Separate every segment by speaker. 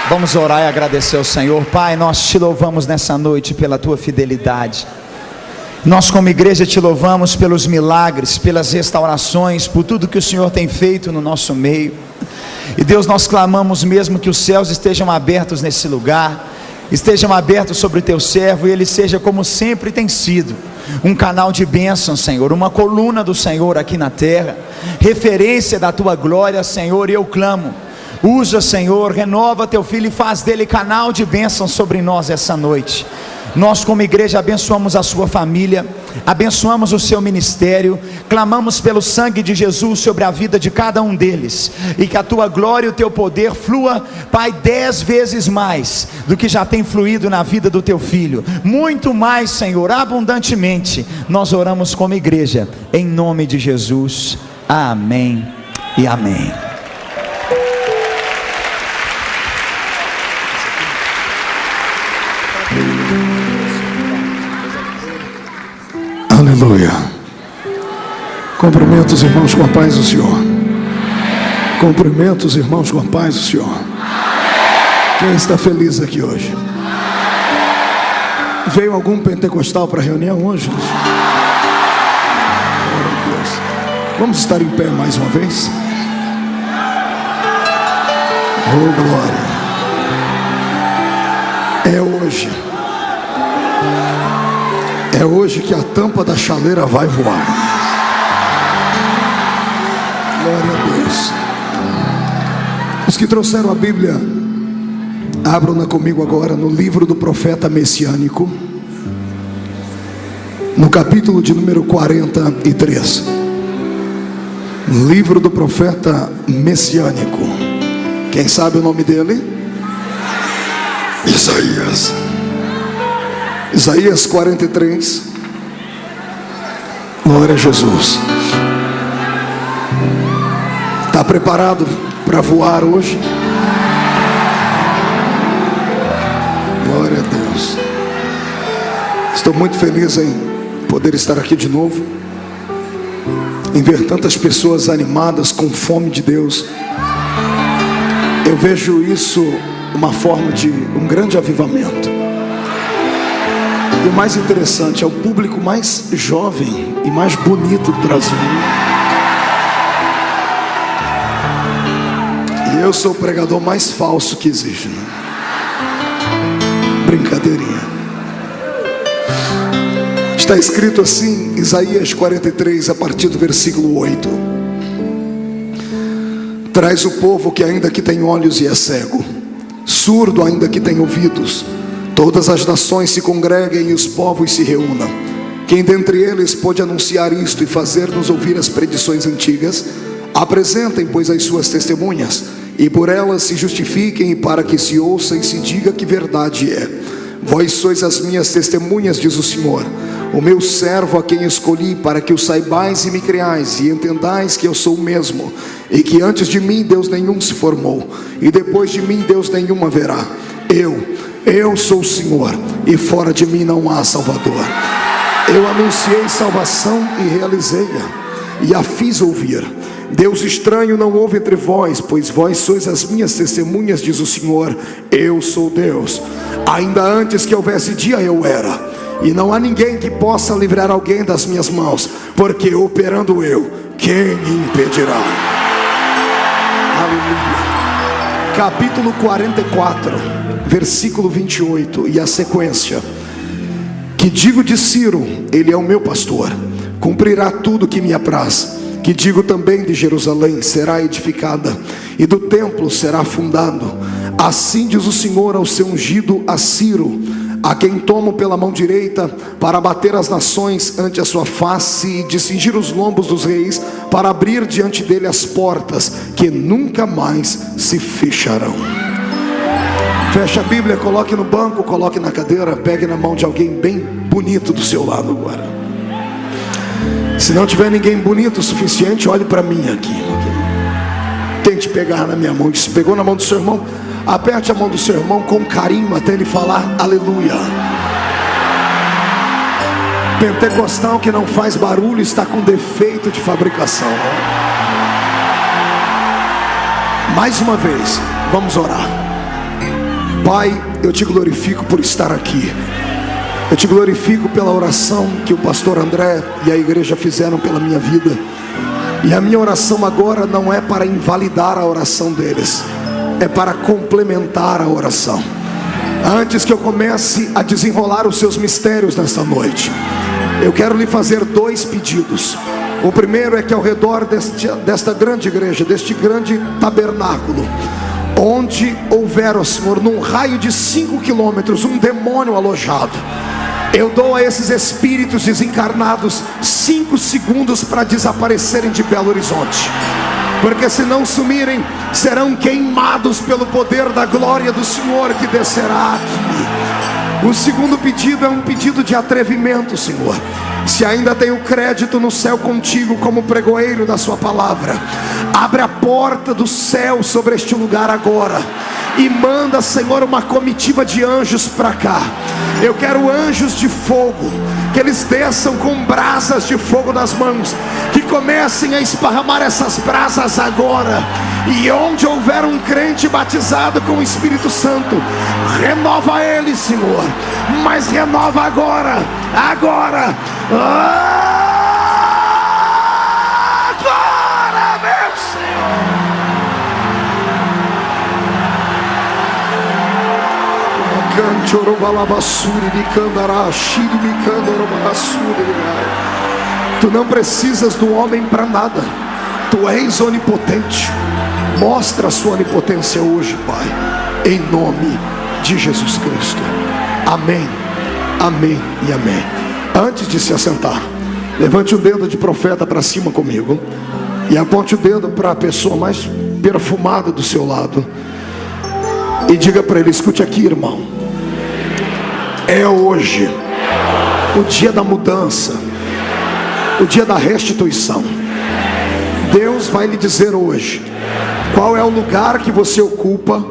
Speaker 1: Vamos orar e agradecer ao Senhor. Pai, nós te louvamos nessa noite pela tua fidelidade. Nós como igreja te louvamos pelos milagres, pelas restaurações, por tudo que o Senhor tem feito no nosso meio. E Deus, nós clamamos mesmo que os céus estejam abertos nesse lugar, estejam abertos sobre o teu servo, e ele seja como sempre tem sido, um canal de bênção, Senhor, uma coluna do Senhor aqui na terra, referência da tua glória, Senhor. E eu clamo, usa, Senhor, renova teu filho e faz dele canal de bênção sobre nós essa noite. Nós como igreja abençoamos a sua família, abençoamos o seu ministério, clamamos pelo sangue de Jesus sobre a vida de cada um deles, e que a tua glória e o teu poder flua, Pai, 10 vezes mais do que já tem fluído na vida do teu filho, muito mais, Senhor, abundantemente. Nós oramos como igreja, em nome de Jesus, amém e amém.
Speaker 2: Aleluia. Cumprimento os irmãos com a paz do Senhor. Cumprimento os irmãos com a paz do Senhor. Quem está feliz aqui hoje? Veio algum pentecostal para a reunião hoje? Glória a Deus. Vamos estar em pé mais uma vez? Oh, glória. É hoje. É hoje que a tampa da chaleira vai voar. Glória a Deus. Os que trouxeram a Bíblia, abram-na comigo agora no livro do profeta messiânico, no capítulo de número 43. Livro do profeta messiânico. Quem sabe o nome dele? Isaías. Isaías 43. Glória a Jesus. Está preparado para voar hoje? Glória a Deus. Estou muito feliz em poder estar aqui de novo, em ver tantas pessoas animadas com fome de Deus. Eu vejo isso uma forma de um grande avivamento. E o mais interessante, é o público mais jovem e mais bonito do Brasil. E eu sou o pregador mais falso que existe, né? Brincadeirinha. Está escrito assim, Isaías 43, a partir do versículo 8. Traz o povo que ainda que tem olhos e é cego, surdo ainda que tem ouvidos. Todas as nações se congreguem e os povos se reúnam. Quem dentre eles pode anunciar isto e fazer-nos ouvir as predições antigas? Apresentem, pois, as suas testemunhas, e por elas se justifiquem, para que se ouça e se diga que verdade é. Vós sois as minhas testemunhas, diz o Senhor, o meu servo a quem escolhi, para que o saibais e me creais, e entendais que eu sou o mesmo, e que antes de mim Deus nenhum se formou, e depois de mim Deus nenhum haverá. Eu sou o Senhor, e fora de mim não há Salvador. Eu anunciei salvação e realizei-a, e a fiz ouvir. Deus estranho não houve entre vós, pois vós sois as minhas testemunhas, diz o Senhor. Eu sou Deus. Ainda antes que houvesse dia eu era, e não há ninguém que possa livrar alguém das minhas mãos, porque operando eu, quem impedirá? Aleluia. Capítulo 44, versículo 28 e a sequência. Que digo de Ciro, ele é o meu pastor, cumprirá tudo que me apraz. Que digo também de Jerusalém, será edificada, e do templo será fundado. Assim diz o Senhor ao seu ungido, a Ciro, a quem tomo pela mão direita, para bater as nações ante a sua face, e de cingir os lombos dos reis, para abrir diante dele as portas, que nunca mais se fecharão. Feche a Bíblia, coloque no banco, coloque na cadeira, pegue na mão de alguém bem bonito do seu lado agora. Se não tiver ninguém bonito o suficiente, olhe para mim aqui. Tente pegar na minha mão. Se pegou na mão do seu irmão, aperte a mão do seu irmão com carinho até ele falar aleluia. Pentecostal que não faz barulho está com defeito de fabricação, né? Mais uma vez, vamos orar. Pai, eu te glorifico por estar aqui. Eu te glorifico pela oração que o pastor André e a igreja fizeram pela minha vida. E a minha oração agora não é para invalidar a oração deles, é para complementar a oração. Antes que eu comece a desenrolar os seus mistérios nesta noite, eu quero lhe fazer 2 pedidos. O primeiro é que ao redor desta grande igreja, deste grande tabernáculo, onde houver, ó Senhor, num raio de 5 quilômetros, um demônio alojado, eu dou a esses espíritos desencarnados 5 segundos para desaparecerem de Belo Horizonte, porque se não sumirem, serão queimados pelo poder da glória do Senhor que descerá aqui. O segundo pedido é um pedido de atrevimento, Senhor. Se ainda tenho crédito no céu contigo como pregoeiro da sua palavra, abre a porta do céu sobre este lugar agora e manda, Senhor, uma comitiva de anjos para cá. Eu quero anjos de fogo, que eles desçam com brasas de fogo nas mãos, que comecem a esparramar essas brasas agora. E onde houver um crente batizado com o Espírito Santo, renova ele, Senhor, mas renova agora, agora, agora, meu Senhor. Tu não precisas do homem para nada, tu és onipotente. Mostra a sua onipotência hoje, Pai, em nome de Jesus Cristo. Amém, amém e amém. Antes de se assentar, levante o dedo de profeta para cima comigo e aponte o dedo para a pessoa mais perfumada do seu lado e diga para ele: escute aqui, irmão, é hoje o dia da mudança, o dia da restituição. Deus vai lhe dizer hoje qual é o lugar que você ocupa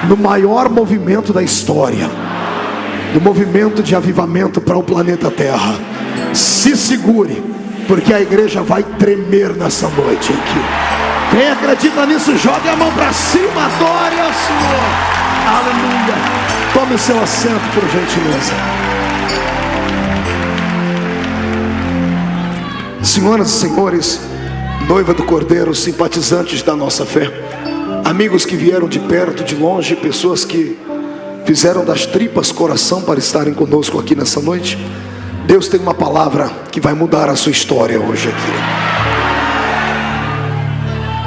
Speaker 2: no maior movimento da história, do movimento de avivamento para o planeta Terra. Se segure, porque a igreja vai tremer nessa noite aqui. Quem acredita nisso, jogue a mão para cima, adore ao Senhor. Aleluia. Tome o seu assento, por gentileza. Senhoras e senhores, noiva do Cordeiro, simpatizantes da nossa fé, amigos que vieram de perto, de longe, pessoas que fizeram das tripas coração para estarem conosco aqui nessa noite, Deus tem uma palavra que vai mudar a sua história hoje aqui.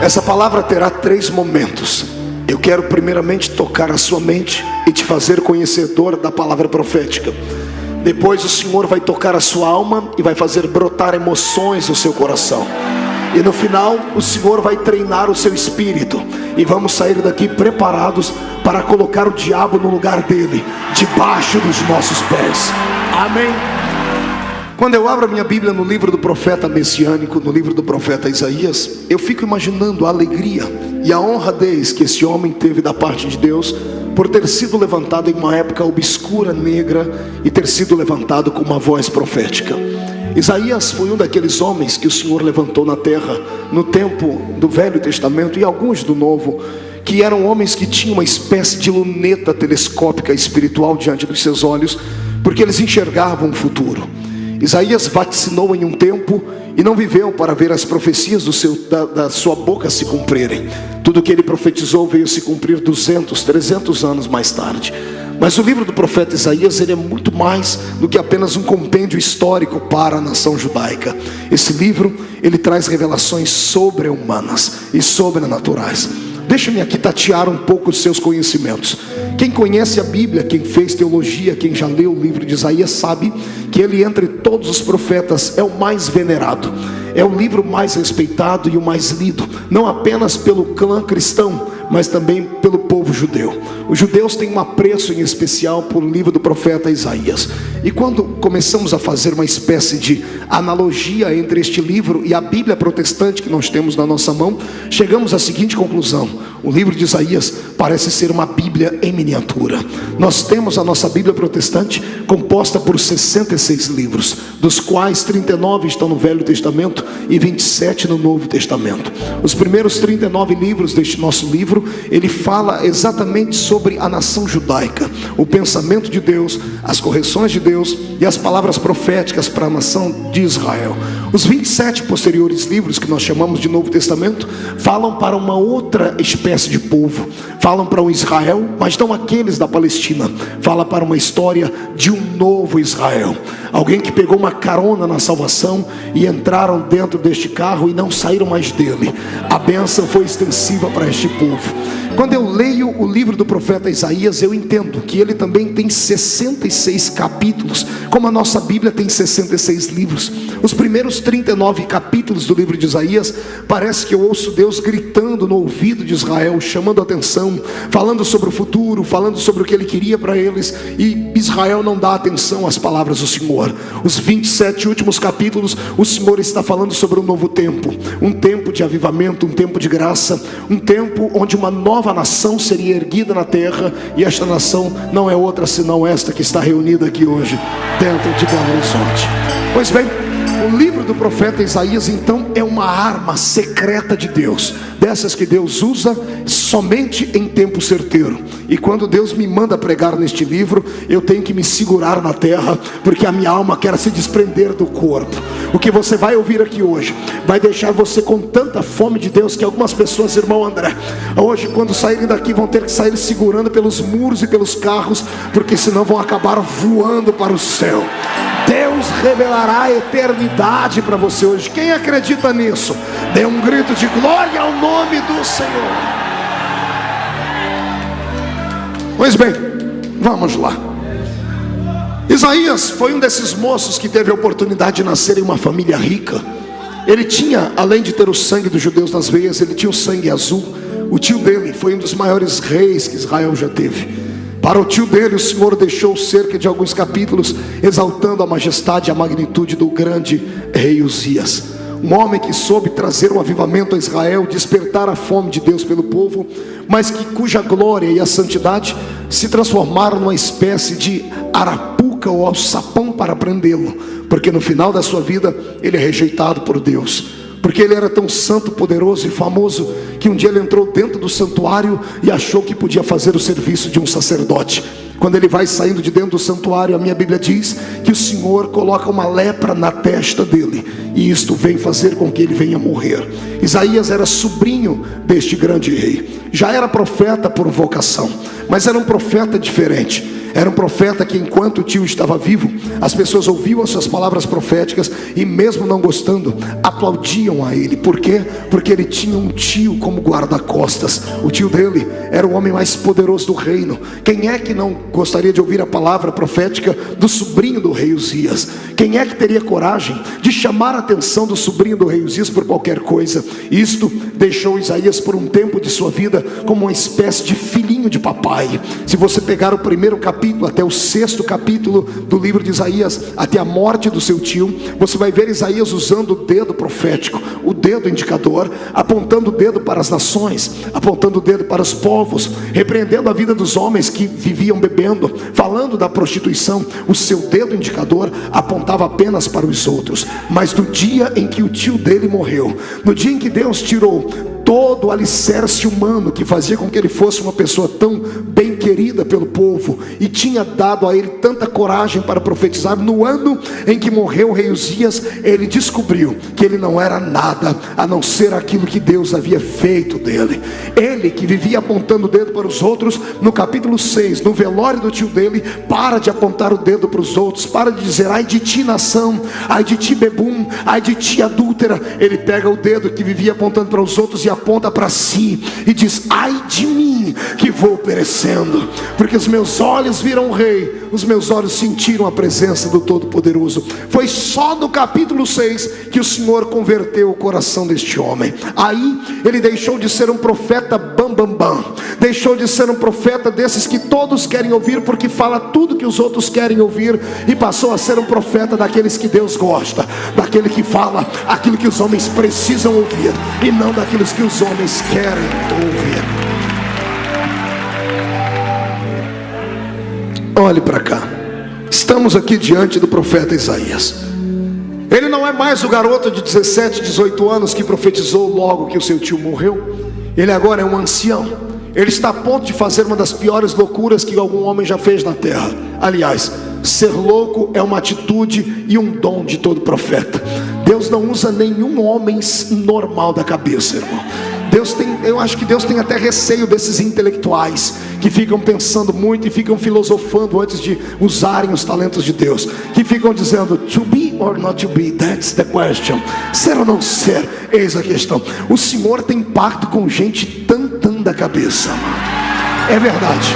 Speaker 2: Essa palavra terá 3 momentos. Eu quero primeiramente tocar a sua mente e te fazer conhecedor da palavra profética. Depois o Senhor vai tocar a sua alma e vai fazer brotar emoções no seu coração. E no final o Senhor vai treinar o seu espírito, e vamos sair daqui preparados para colocar o diabo no lugar dele, debaixo dos nossos pés. Amém. Quando eu abro a minha Bíblia no livro do profeta messiânico, no livro do profeta Isaías, eu fico imaginando a alegria e a honradez que esse homem teve da parte de Deus por ter sido levantado em uma época obscura, negra, e ter sido levantado com uma voz profética. Isaías foi um daqueles homens que o Senhor levantou na terra no tempo do Velho Testamento e alguns do Novo, que eram homens que tinham uma espécie de luneta telescópica espiritual diante dos seus olhos, porque eles enxergavam o futuro. Isaías vaticinou em um tempo e não viveu para ver as profecias da sua boca se cumprirem. Tudo que ele profetizou veio se cumprir 200, 300 anos mais tarde. Mas o livro do profeta Isaías, ele é muito mais do que apenas um compêndio histórico para a nação judaica. Esse livro, ele traz revelações sobre-humanas e sobrenaturais. Deixa-me aqui tatear um pouco os seus conhecimentos. Quem conhece a Bíblia, quem fez teologia, quem já leu o livro de Isaías, sabe que ele, entre todos os profetas, é o mais venerado, é o livro mais respeitado e o mais lido, não apenas pelo clã cristão, mas também pelo povo judeu. Os judeus têm um apreço em especial por o livro do profeta Isaías. E quando começamos a fazer uma espécie de analogia entre este livro e a Bíblia protestante que nós temos na nossa mão, chegamos à seguinte conclusão: o livro de Isaías parece ser uma Bíblia em miniatura. Nós temos a nossa Bíblia protestante composta por 66 livros, dos quais 39 estão no Velho Testamento e 27 no Novo Testamento. Os primeiros 39 livros deste nosso livro livro, ele fala exatamente sobre a nação judaica, o pensamento de Deus, as correções de Deus e as palavras proféticas para a nação de Israel. Os 27 posteriores livros, que nós chamamos de Novo Testamento, falam para uma outra espécie de povo, falam para um Israel, mas não aqueles da Palestina, fala para uma história de um novo Israel, alguém que pegou uma carona na salvação e entraram dentro deste carro e não saíram mais dele. A bênção foi extensiva para este povo. Quando eu leio o livro do profeta Isaías, eu entendo que ele também tem 66 capítulos, como a nossa Bíblia tem 66 livros. Os primeiros 39 capítulos do livro de Isaías, parece que eu ouço Deus gritando no ouvido de Israel, chamando a atenção, falando sobre o futuro, falando sobre o que ele queria para eles, e Israel não dá atenção às palavras do Senhor. Os 27 últimos capítulos, o Senhor está falando sobre um novo tempo, um tempo de avivamento, um tempo de graça, um tempo onde uma nova nação seria erguida na terra, e esta nação não é outra senão esta que está reunida aqui hoje, dentro de Belo Horizonte. Pois bem, o livro do profeta Isaías então é uma arma secreta de Deus, dessas que Deus usa somente em tempo certeiro. E quando Deus me manda pregar neste livro, eu tenho que me segurar na terra, porque a minha alma quer se desprender do corpo. O que você vai ouvir aqui hoje vai deixar você com tanta fome de Deus, que algumas pessoas, irmão André, hoje quando saírem daqui vão ter que sair segurando pelos muros e pelos carros, porque senão vão acabar voando para o céu. Deus revelará a eternidade para você hoje. Quem acredita nisso, dê um grito de glória ao nome do Senhor. Pois bem, vamos lá. Isaías foi um desses moços que teve a oportunidade de nascer em uma família rica. Ele tinha, além de ter o sangue dos judeus nas veias, ele tinha o sangue azul. O tio dele foi um dos maiores reis que Israel já teve. Para o tio dele, o Senhor deixou cerca de alguns capítulos exaltando a majestade e a magnitude do grande rei Uzias. Um homem que soube trazer um avivamento a Israel, despertar a fome de Deus pelo povo, mas cuja glória e a santidade se transformaram numa espécie de arapuca ou alçapão para prendê-lo, porque no final da sua vida ele é rejeitado por Deus. Porque ele era tão santo, poderoso e famoso, que um dia ele entrou dentro do santuário e achou que podia fazer o serviço de um sacerdote. Quando ele vai saindo de dentro do santuário, a minha Bíblia diz que o Senhor coloca uma lepra na testa dele, e isto vem fazer com que ele venha morrer. Isaías era sobrinho deste grande rei, já era profeta por vocação, mas era um profeta diferente. Era um profeta que, enquanto o tio estava vivo, as pessoas ouviam as suas palavras proféticas e, mesmo não gostando, aplaudiam a ele. Por quê? Porque ele tinha um tio como guarda-costas. O tio dele era o homem mais poderoso do reino. Quem é que não gostaria de ouvir a palavra profética do sobrinho do rei Uzias? Quem é que teria coragem de chamar a atenção do sobrinho do rei Uzias por qualquer coisa? Isto deixou Isaías por um tempo de sua vida como uma espécie de filhinho de papai. Se você pegar o primeiro capítulo até o 6º capítulo do livro de Isaías, até a morte do seu tio, você vai ver Isaías usando o dedo profético, o dedo indicador, apontando o dedo para as nações, apontando o dedo para os povos, repreendendo a vida dos homens que viviam bebendo, falando da prostituição. O seu dedo indicador apontava apenas para os outros. Mas no dia em que o tio dele morreu, no dia em que Deus tirou todo o alicerce humano que fazia com que ele fosse uma pessoa tão bem querida pelo povo, e tinha dado a ele tanta coragem para profetizar, no ano em que morreu o rei Uzias, ele descobriu que ele não era nada a não ser aquilo que Deus havia feito dele. Ele que vivia apontando o dedo para os outros, no capítulo 6, no velório do tio dele, para de apontar o dedo para os outros, para de dizer: ai de ti nação, ai de ti bebum, ai de ti adúltera. Ele pega o dedo que vivia apontando para os outros e aponta para si e diz: ai de mim que vou perecendo, porque os meus olhos viram o rei, os meus olhos sentiram a presença do Todo-Poderoso. Foi só no capítulo 6 que o Senhor converteu o coração deste homem. Aí ele deixou de ser um profeta bam, deixou de ser um profeta desses que todos querem ouvir porque fala tudo que os outros querem ouvir, e passou a ser um profeta daqueles que Deus gosta, daquele que fala aquilo que os homens precisam ouvir e não daqueles que os homens querem ouvir. Olhe para cá, estamos aqui diante do profeta Isaías. Ele não é mais o garoto de 17, 18 anos que profetizou logo que o seu tio morreu. Ele agora é um ancião. Ele está a ponto de fazer uma das piores loucuras que algum homem já fez na terra. Aliás, ser louco é uma atitude e um dom de todo profeta. Deus não usa nenhum homem normal da cabeça, irmão. Eu acho que Deus tem até receio desses intelectuais que ficam pensando muito e ficam filosofando antes de usarem os talentos de Deus, que ficam dizendo to be or not to be, that's the question. Ser ou não ser, eis a questão. O Senhor tem pacto com gente tantã da cabeça, amado. É verdade.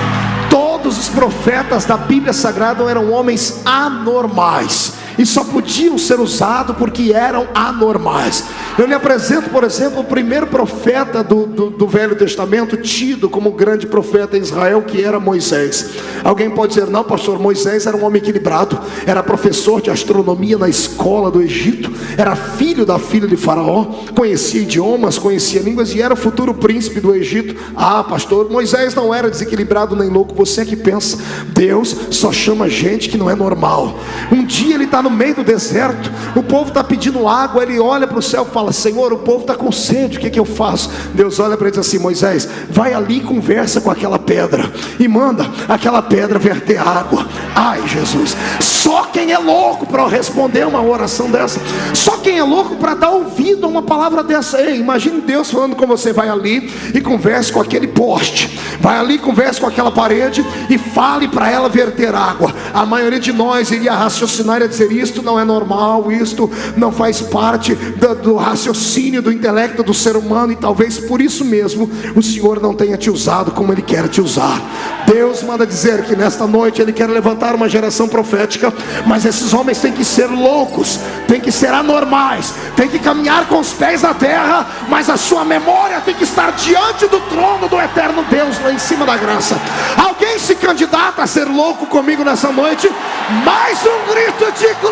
Speaker 2: Todos os profetas da Bíblia Sagrada eram homens anormais e só podiam ser usados porque eram anormais. Eu lhe apresento, por exemplo, o primeiro profeta do Velho Testamento, tido como grande profeta em Israel, que era Moisés. Alguém pode dizer, não pastor, Moisés era um homem equilibrado, era professor de astronomia na escola do Egito, era filho da filha de Faraó, conhecia idiomas, conhecia línguas e era o futuro príncipe do Egito. Ah pastor, Moisés não era desequilibrado nem louco. Você que pensa, Deus só chama gente que não é normal. Um dia ele está no meio do deserto, o povo está pedindo água, ele olha para o céu e fala, Senhor, o povo está com sede, o que eu faço? Deus olha para ele e diz assim, Moisés, vai ali e conversa com aquela pedra e manda aquela pedra verter água. Ai Jesus, só quem é louco para responder uma oração dessa, só quem é louco para dar ouvido a uma palavra dessa. Ei, imagine Deus falando com você, vai ali e converse com aquele poste, vai ali e converse com aquela parede e fale para ela verter água. A maioria de nós iria raciocinar e dizer, isto não é normal, isto não faz parte do raciocínio, do intelecto do ser humano, e talvez por isso mesmo o Senhor não tenha te usado como Ele quer te usar. Deus manda dizer que nesta noite Ele quer levantar uma geração profética, mas esses homens têm que ser loucos, têm que ser anormais, têm que caminhar com os pés na terra, mas a sua memória tem que estar diante do trono do eterno Deus, lá em cima da graça. Alguém se candidata a ser louco comigo nessa noite? Mais um grito de glória!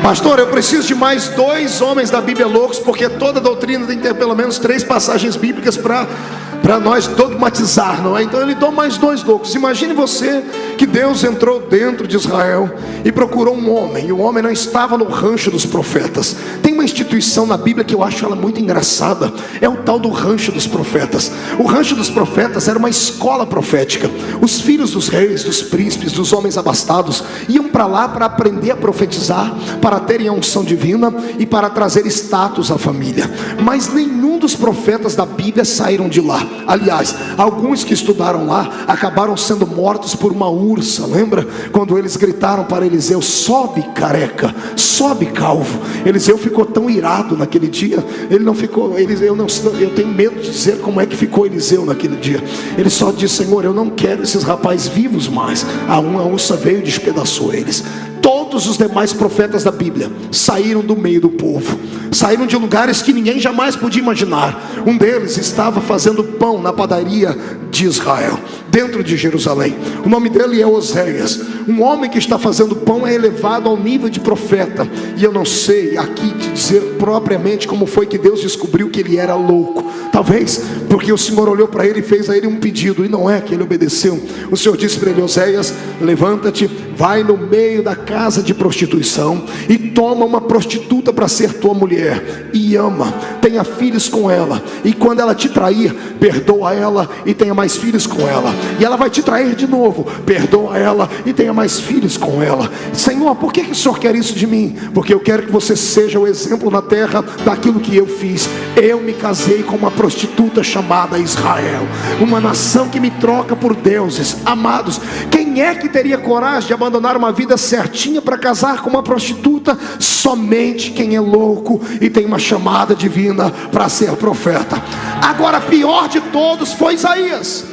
Speaker 2: Pastor, eu preciso de mais 2 homens da Bíblia loucos, porque toda doutrina tem que ter pelo menos 3 passagens bíblicas para nós dogmatizar, não é? Então ele deu mais 2 loucos. Imagine você que Deus entrou dentro de Israel e procurou um homem, e o homem não estava no rancho dos profetas. Tem uma instituição na Bíblia que eu acho ela muito engraçada, é o tal do rancho dos profetas. O rancho dos profetas era uma escola profética. Os filhos dos reis, dos príncipes, dos homens abastados iam para lá para aprender a profetizar, para terem a unção divina e para trazer status à família. Mas nenhum dos profetas da Bíblia saíram de lá. Aliás, alguns que estudaram lá acabaram sendo mortos por uma ursa. Lembra quando eles gritaram para Eliseu, sobe careca, sobe calvo? Eliseu ficou tão irado naquele dia. Ele não ficou, eu tenho medo de dizer como é que ficou Eliseu naquele dia. Ele só disse, Senhor, eu não quero esses rapazes vivos mais. A ursa veio e despedaçou eles. Todos os demais profetas da Bíblia saíram do meio do povo, saíram de lugares que ninguém jamais podia imaginar. Um deles estava fazendo pão na padaria de Israel, dentro de Jerusalém. O nome dele é Oséias. Um homem que está fazendo pão é elevado ao nível de profeta. E eu não sei aqui te dizer propriamente como foi que Deus descobriu que ele era louco. Talvez porque o Senhor olhou para ele e fez a ele um pedido, e não é que ele obedeceu. O Senhor disse para ele, Oséias, levanta-te, vai no meio da casa de prostituição e toma uma prostituta para ser tua mulher, e ama, tenha filhos com ela, e quando ela te trair, perdoa ela e tenha mais filhos com ela, e ela vai te trair de novo, perdoa ela e tenha mais filhos com ela. Senhor, por que o Senhor quer isso de mim? Porque eu quero que você seja o exemplo na terra daquilo que eu fiz. Eu me casei com uma prostituta chamada Israel, uma nação que me troca por deuses. Amados, quem é que teria coragem de abandonar uma vida certinha para casar com uma prostituta? Somente quem é louco e tem uma chamada divina para ser profeta. Agora, pior de todos foi Isaías,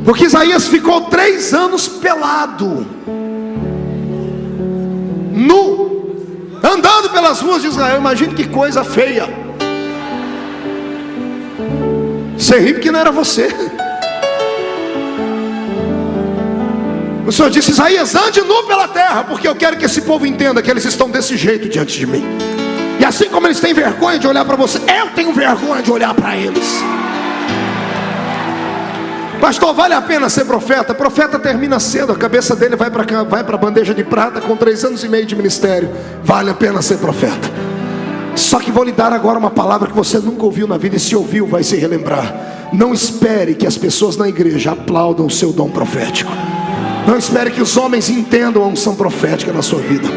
Speaker 2: porque Isaías ficou 3 anos pelado, nu, andando pelas ruas de Israel. Imagine que coisa feia. Você ri porque não era você. O Senhor disse, Isaías, ande nu pela terra, porque eu quero que esse povo entenda que eles estão desse jeito diante de mim. E assim como eles têm vergonha de olhar para você, eu tenho vergonha de olhar para eles. Pastor, vale a pena ser profeta? Profeta termina cedo, a cabeça dele vai para a bandeja de prata com 3 anos e meio de ministério. Vale a pena ser profeta. Só que vou lhe dar agora uma palavra que você nunca ouviu na vida, e se ouviu vai se relembrar. Não espere que as pessoas na igreja aplaudam o seu dom profético. Não espere que os homens entendam a unção profética na sua vida.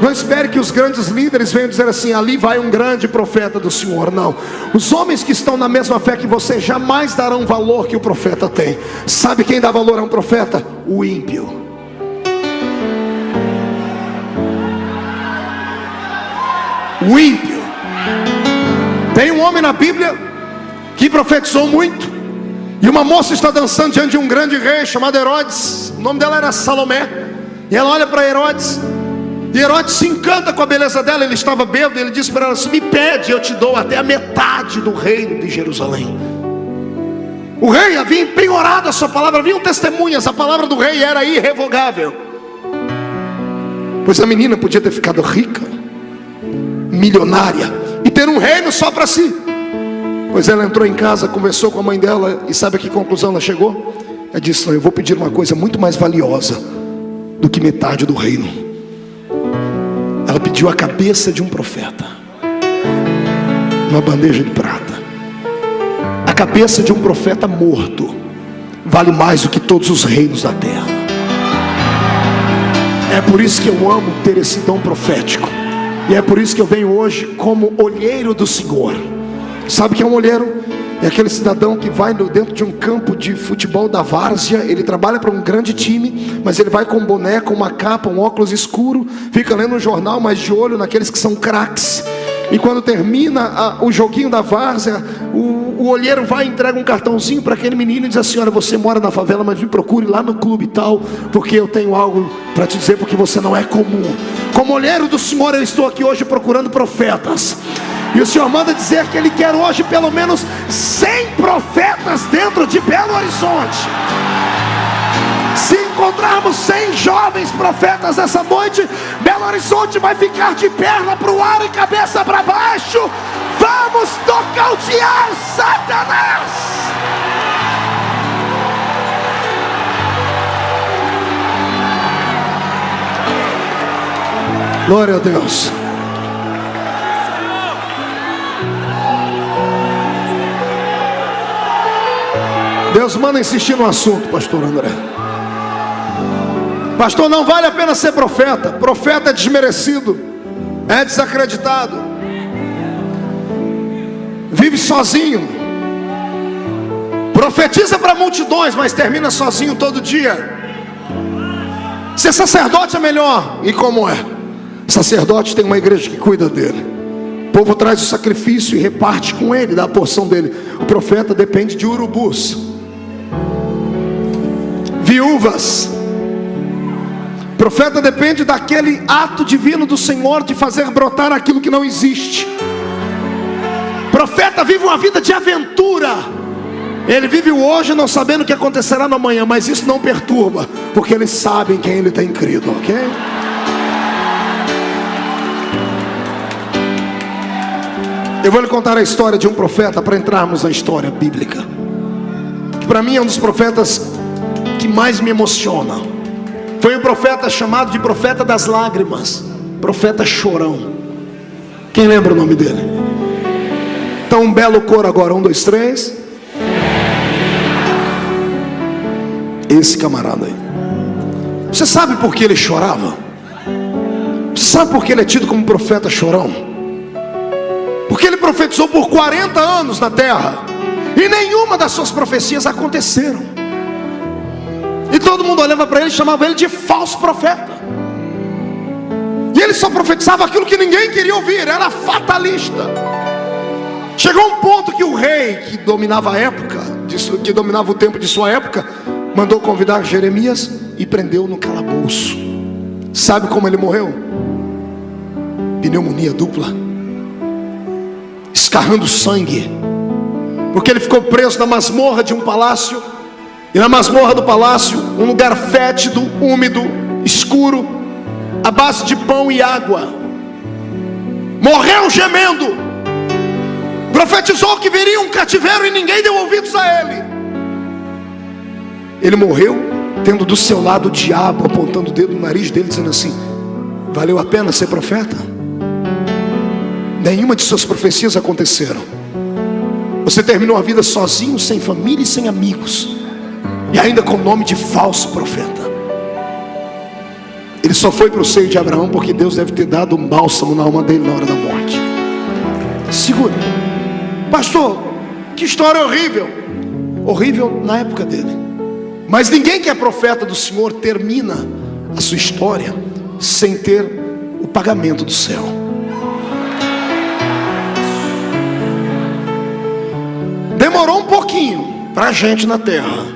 Speaker 2: Não espere que os grandes líderes venham dizer assim: ali vai um grande profeta do Senhor. Não, os homens que estão na mesma fé que você jamais darão valor que o profeta tem. Sabe quem dá valor a um profeta? O ímpio. O ímpio. Tem um homem na Bíblia que profetizou muito, e uma moça está dançando diante de um grande rei chamado Herodes. O nome dela era Salomé. E ela olha para Herodes, e Herodes se encanta com a beleza dela. Ele estava bêbado, ele disse para ela: se me pede, eu te dou até a metade do reino de Jerusalém. O rei havia empenhorado a sua palavra, haviam testemunhas, a palavra do rei era irrevogável. Pois a menina podia ter ficado rica, milionária, e ter um reino só para si. Pois ela entrou em casa, conversou com a mãe dela, e sabe a que conclusão ela chegou? Ela disse: não, eu vou pedir uma coisa muito mais valiosa do que metade do reino. Ela pediu a cabeça de um profeta, uma bandeja de prata. A cabeça de um profeta morto vale mais do que todos os reinos da terra. É por isso que eu amo ter esse dom profético, e é por isso que eu venho hoje como olheiro do Senhor. Sabe o que é um olheiro? É aquele cidadão que vai dentro de um campo de futebol da várzea. Ele trabalha para um grande time, mas ele vai com um boné, com uma capa, um óculos escuro, fica lendo um jornal, mas de olho naqueles que são craques. E quando termina o joguinho da várzea, o olheiro vai e entrega um cartãozinho para aquele menino e diz assim: olha, você mora na favela, mas me procure lá no clube e tal, porque eu tenho algo para te dizer, porque você não é comum. Como olheiro do Senhor, eu estou aqui hoje procurando profetas, e o Senhor manda dizer que Ele quer hoje pelo menos 100 profetas dentro de Belo Horizonte. Se encontrarmos 100 jovens profetas essa noite, Belo Horizonte vai ficar de perna para o ar e cabeça para baixo. Vamos nocautear Satanás. Glória a Deus. Deus manda insistir no assunto, pastor André. Pastor, não vale a pena ser profeta. Profeta é desmerecido, é desacreditado, vive sozinho, profetiza para multidões, mas termina sozinho todo dia. Ser sacerdote é melhor. E como é? Sacerdote tem uma igreja que cuida dele. O povo traz o sacrifício e reparte com ele, dá a porção dele. O profeta depende de urubus, viúvas. O profeta depende daquele ato divino do Senhor de fazer brotar aquilo que não existe. O profeta vive uma vida de aventura. Ele vive o hoje não sabendo o que acontecerá no amanhã, mas isso não perturba, porque eles sabem quem ele tem crido, ok? Eu vou lhe contar a história de um profeta para entrarmos na história bíblica, que para mim é um dos profetas que mais me emociona. Foi um profeta chamado de profeta das lágrimas, profeta chorão. Quem lembra o nome dele? Então um belo coro agora, 1, 2, 3. Esse camarada aí. Você sabe por que ele chorava? Você sabe por que ele é tido como profeta chorão? Porque ele profetizou por 40 anos na terra, e nenhuma das suas profecias aconteceram. E todo mundo olhava para ele e chamava ele de falso profeta. E ele só profetizava aquilo que ninguém queria ouvir, era fatalista. Chegou um ponto que o rei, que dominava a época, que dominava o tempo de sua época, mandou convidar Jeremias e prendeu no calabouço. Sabe como ele morreu? Pneumonia dupla, escarrando sangue, porque ele ficou preso na masmorra de um palácio. E na masmorra do palácio, um lugar fétido, úmido, escuro, à base de pão e água. Morreu gemendo. Profetizou que viria um cativeiro e ninguém deu ouvidos a ele. Ele morreu tendo do seu lado o diabo apontando o dedo no nariz dele, dizendo assim: valeu a pena ser profeta? Nenhuma de suas profecias aconteceram. Você terminou a vida sozinho, sem família e sem amigos, e ainda com o nome de falso profeta. Ele só foi para o seio de Abraão porque Deus deve ter dado um bálsamo na alma dele na hora da morte. Segura. Pastor, que história horrível. Horrível na época dele. Mas ninguém que é profeta do Senhor termina a sua história sem ter o pagamento do céu. Demorou um pouquinho para a gente na terra.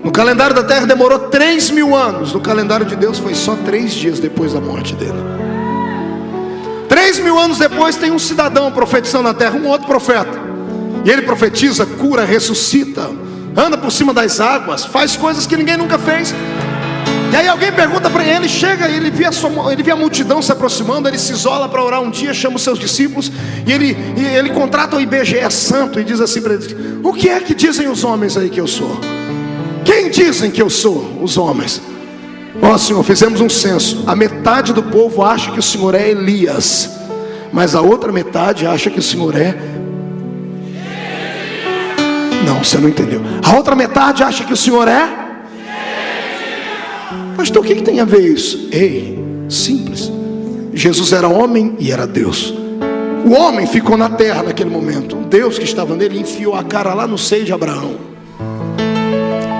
Speaker 2: No calendário da terra demorou 3.000 anos. No calendário de Deus foi só 3 dias depois da morte dele. 3.000 anos depois tem um cidadão profetizando na terra, um outro profeta. E ele profetiza, cura, ressuscita, anda por cima das águas, faz coisas que ninguém nunca fez. E aí alguém pergunta para ele, chega, ele vê a multidão se aproximando, ele se isola para orar um dia, chama os seus discípulos, e ele contrata o IBGE santo e diz assim para eles: o que é que dizem os homens aí que eu sou? Quem dizem que eu sou, os homens? Ó Senhor, fizemos um censo. A metade do povo acha que o Senhor é Elias, mas a outra metade acha que o Senhor é... Não, você não entendeu. A outra metade acha que o Senhor é... Pastor, o que tem a ver isso? Ei, simples. Jesus era homem e era Deus. O homem ficou na terra naquele momento. O Deus que estava nele enfiou a cara lá no seio de Abraão.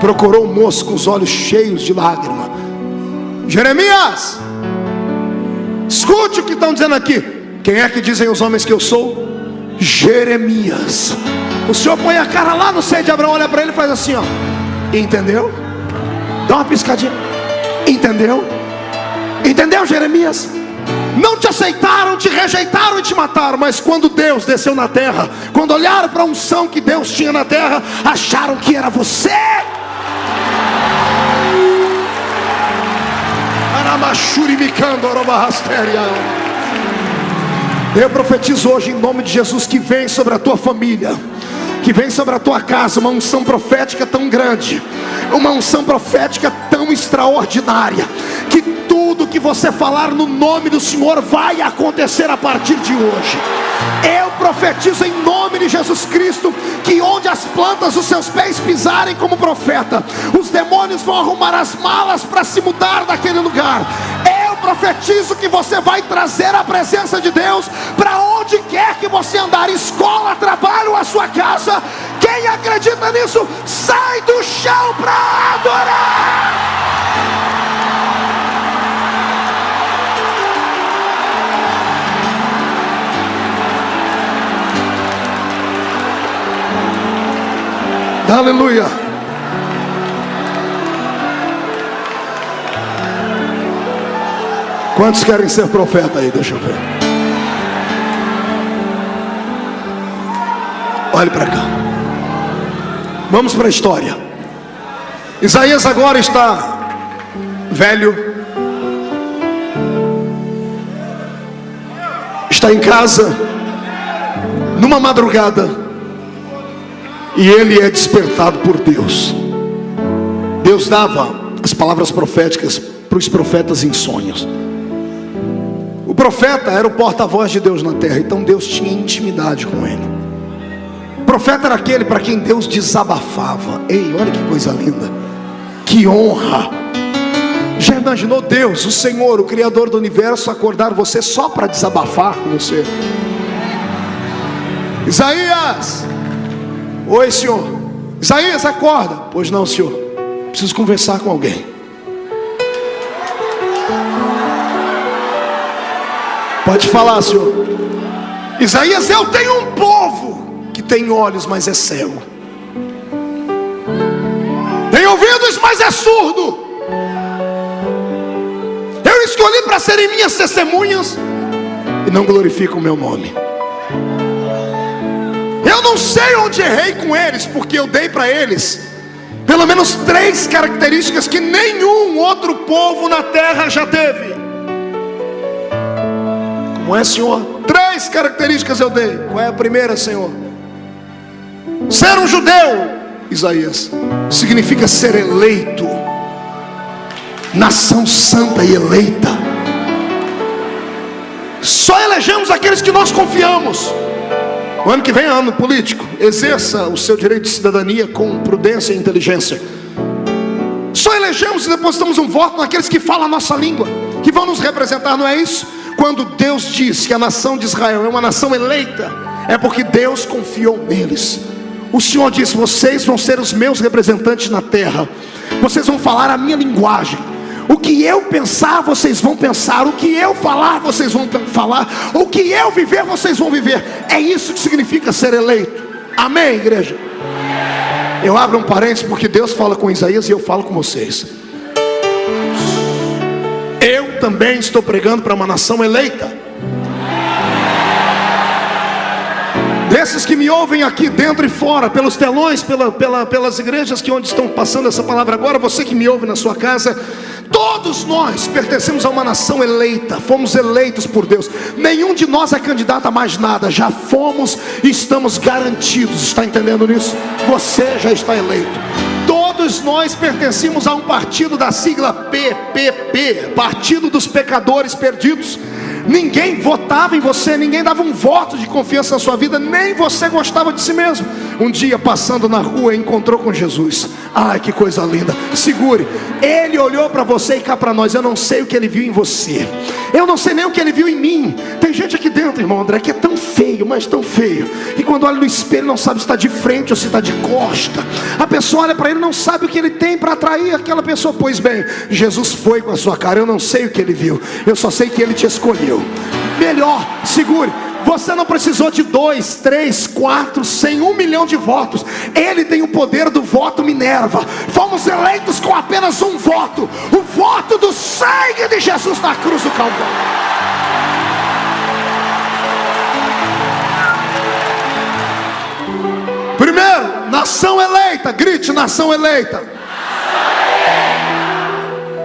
Speaker 2: Procurou o moço com os olhos cheios de lágrima. Jeremias, escute o que estão dizendo aqui. Quem é que dizem os homens que eu sou? Jeremias. O Senhor põe a cara lá no seio de Abraão, olha para ele e faz assim, ó. Entendeu? Dá uma piscadinha. Entendeu? Entendeu, Jeremias? Não te aceitaram, te rejeitaram e te mataram. Mas quando Deus desceu na terra, quando olharam para a unção que Deus tinha na terra, acharam que era você. Eu profetizo hoje em nome de Jesus que vem sobre a tua família, que vem sobre a tua casa uma unção profética tão grande, uma unção profética tão extraordinária, que tudo que você falar no nome do Senhor vai acontecer a partir de hoje. Eu profetizo em nome de Jesus Cristo que onde as plantas dos seus pés pisarem como profeta, os demônios vão arrumar as malas para se mudar daquele lugar. Eu profetizo que você vai trazer a presença de Deus para onde quer que você andar, escola, trabalho, a sua casa. Quem acredita nisso, sai do chão para adorar. Aleluia. Quantos querem ser profeta aí? Deixa eu ver. Olhe para cá. Vamos para a história. Isaías agora está velho, está em casa numa madrugada, e ele é despertado por Deus. Deus dava as palavras proféticas para os profetas em sonhos. O profeta era o porta-voz de Deus na terra, então Deus tinha intimidade com ele. O profeta era aquele para quem Deus desabafava. Ei, olha que coisa linda, que honra. Já imaginou Deus, o Senhor, o Criador do universo, acordar você só para desabafar com você? Isaías, oi senhor. Isaías, acorda. Pois não, senhor, preciso conversar com alguém. Pode falar, senhor. Isaías, eu tenho um povo que tem olhos, mas é cego, tem ouvidos, mas é surdo. Eu escolhi para serem minhas testemunhas e não glorificam o meu nome. Eu não sei onde errei com eles, porque eu dei para eles pelo menos 3 características que nenhum outro povo na terra já teve. Como é, senhor? 3 características eu dei. Qual é a primeira, senhor? Ser um judeu Isaías, significa ser eleito, nação santa e eleita. Só elegemos aqueles que nós confiamos. O ano que vem é ano político. Exerça o seu direito de cidadania com prudência e inteligência. Só elegemos e depositamos um voto naqueles que falam a nossa língua, que vão nos representar, não é isso? Quando Deus diz que a nação de Israel é uma nação eleita, é porque Deus confiou neles. O Senhor disse: vocês vão ser os meus representantes na terra, vocês vão falar a minha linguagem. O que eu pensar, vocês vão pensar. O que eu falar, vocês vão falar. O que eu viver, vocês vão viver. É isso que significa ser eleito. Amém, igreja? Eu abro um parênteses porque Deus fala com Isaías e eu falo com vocês. Eu também estou pregando para uma nação eleita. Desses que me ouvem aqui dentro e fora, pelos telões, pelas igrejas que onde estão passando essa palavra agora, você que me ouve na sua casa, todos nós pertencemos a uma nação eleita, fomos eleitos por Deus. Nenhum de nós é candidato a mais nada, já fomos e estamos garantidos. Está entendendo nisso? Você já está eleito. Todos nós pertencemos a um partido da sigla PPP, Partido dos Pecadores Perdidos. Ninguém votava em você, ninguém dava um voto de confiança na sua vida, nem você gostava de si mesmo. Um dia, passando na rua, encontrou com Jesus. Ai, que coisa linda. Segure. Ele olhou para você e cá para nós. Eu não sei o que ele viu em você, eu não sei nem o que ele viu em mim. Tem gente aqui dentro, irmão André, que é tão feio, mas tão feio, e quando olha no espelho não sabe se está de frente ou se está de costa. A pessoa olha para ele, não sabe o que ele tem para atrair aquela pessoa. Pois bem, Jesus foi com a sua cara. Eu não sei o que ele viu, eu só sei que ele te escolheu. Melhor, segure. Você não precisou de 2, 3, 4, 100, 1 milhão de votos. Ele tem o poder do voto Minerva. Fomos eleitos com apenas um voto, o voto do sangue de Jesus na cruz do Calvário. Primeiro, nação eleita. Grite: nação eleita.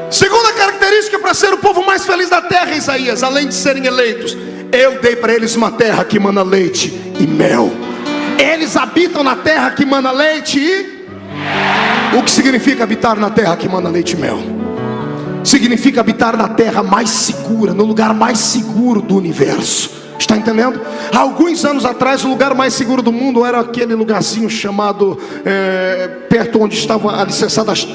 Speaker 2: Segunda característica para ser o povo mais feliz da terra, Isaías, além de serem eleitos: eu dei para eles uma terra que mana leite e mel. Eles habitam na terra que mana leite e... O que significa habitar na terra que mana leite e mel? Significa habitar na terra mais segura, no lugar mais seguro do universo. Está entendendo? Há alguns anos atrás, o lugar mais seguro do mundo era aquele lugarzinho chamado, perto onde estavam alicerçadas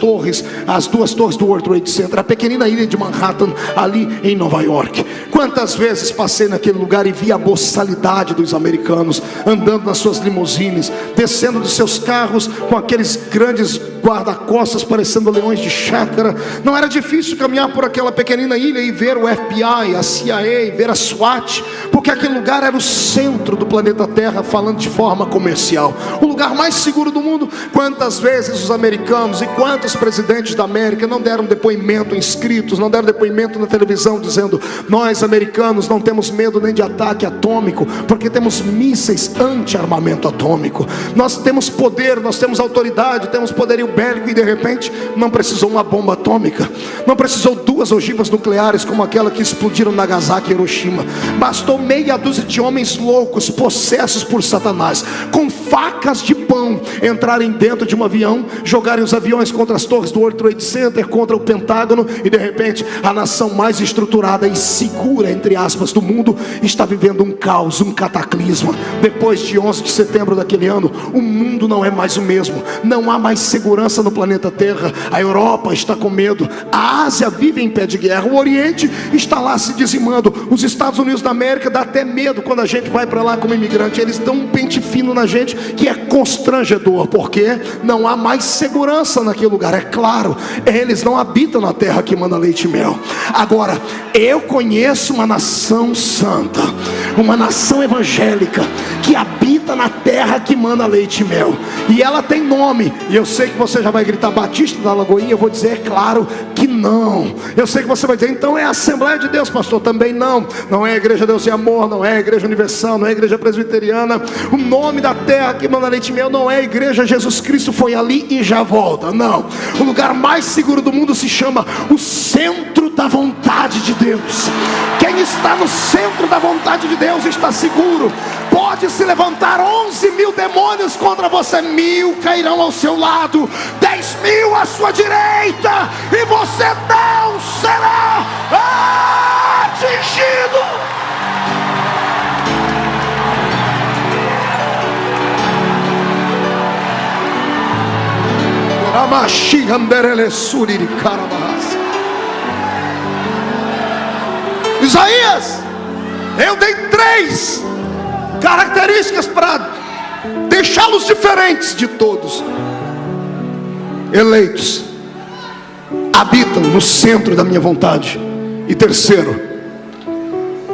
Speaker 2: as duas torres do World Trade Center, a pequenina ilha de Manhattan, ali em Nova York. Quantas vezes passei naquele lugar e vi a boçalidade dos americanos, andando nas suas limusines, descendo dos seus carros com aqueles grandes guarda-costas parecendo leões de chácara. Não era difícil caminhar por aquela pequenina ilha e ver o FBI, a CIA, ver a SWAT, porque aquele lugar era o centro do planeta Terra, falando de forma comercial, o lugar mais seguro do mundo. Quantas vezes os americanos e quantos presidentes da América não deram depoimento em escritos, não deram depoimento na televisão, dizendo: nós americanos não temos medo nem de ataque atômico, porque temos mísseis anti-armamento atômico, nós temos poder, nós temos autoridade, temos poderio bélico. E de repente não precisou uma bomba atômica, não precisou 2 ogivas nucleares como aquela que explodiram Nagasaki e Hiroshima. Bastou meia dúzia de homens loucos, possessos por Satanás, com facas de pão, entrarem dentro de um avião, jogarem os aviões contra as torres do World Trade Center, contra o Pentágono, e de repente a nação mais estruturada e segura, entre aspas, do mundo está vivendo um caos, um cataclisma. Depois de 11 de setembro daquele ano, o mundo não é mais o mesmo, não há mais segurança no planeta Terra. A Europa está com medo, a Ásia vive em pé de guerra, o Oriente está lá se dizimando, os Estados Unidos da América dá até medo quando a gente vai para lá como imigrante. Eles dão um pente fino na gente que é constrangedor, porque não há mais segurança naquele lugar. É claro, eles não habitam na terra que manda leite e mel. Agora, eu conheço uma nação santa, uma nação evangélica, que habita na terra que manda leite e mel, e ela tem nome. E eu sei que você já vai gritar: Batista da Lagoinha. Eu vou dizer: é claro que não. Eu sei que você vai dizer: então é a Assembleia de Deus, pastor. Também não. Não é a Igreja Deus e Amor, não é a Igreja Universal, não é a Igreja Presbiteriana. O nome da terra que manda leite e mel não é a Igreja Jesus Cristo foi ali e já volta. Não. O lugar mais seguro do mundo se chama o centro da vontade de Deus. Quem está no centro da vontade de Deus está seguro. Pode se levantar 11.000 demônios contra você, 1.000 cairão ao seu lado, 10.000 à sua direita, e você não será atingido. Isaías, eu dei 3 características para deixá-los diferentes de todos. Eleitos, habitam no centro da minha vontade. E terceiro,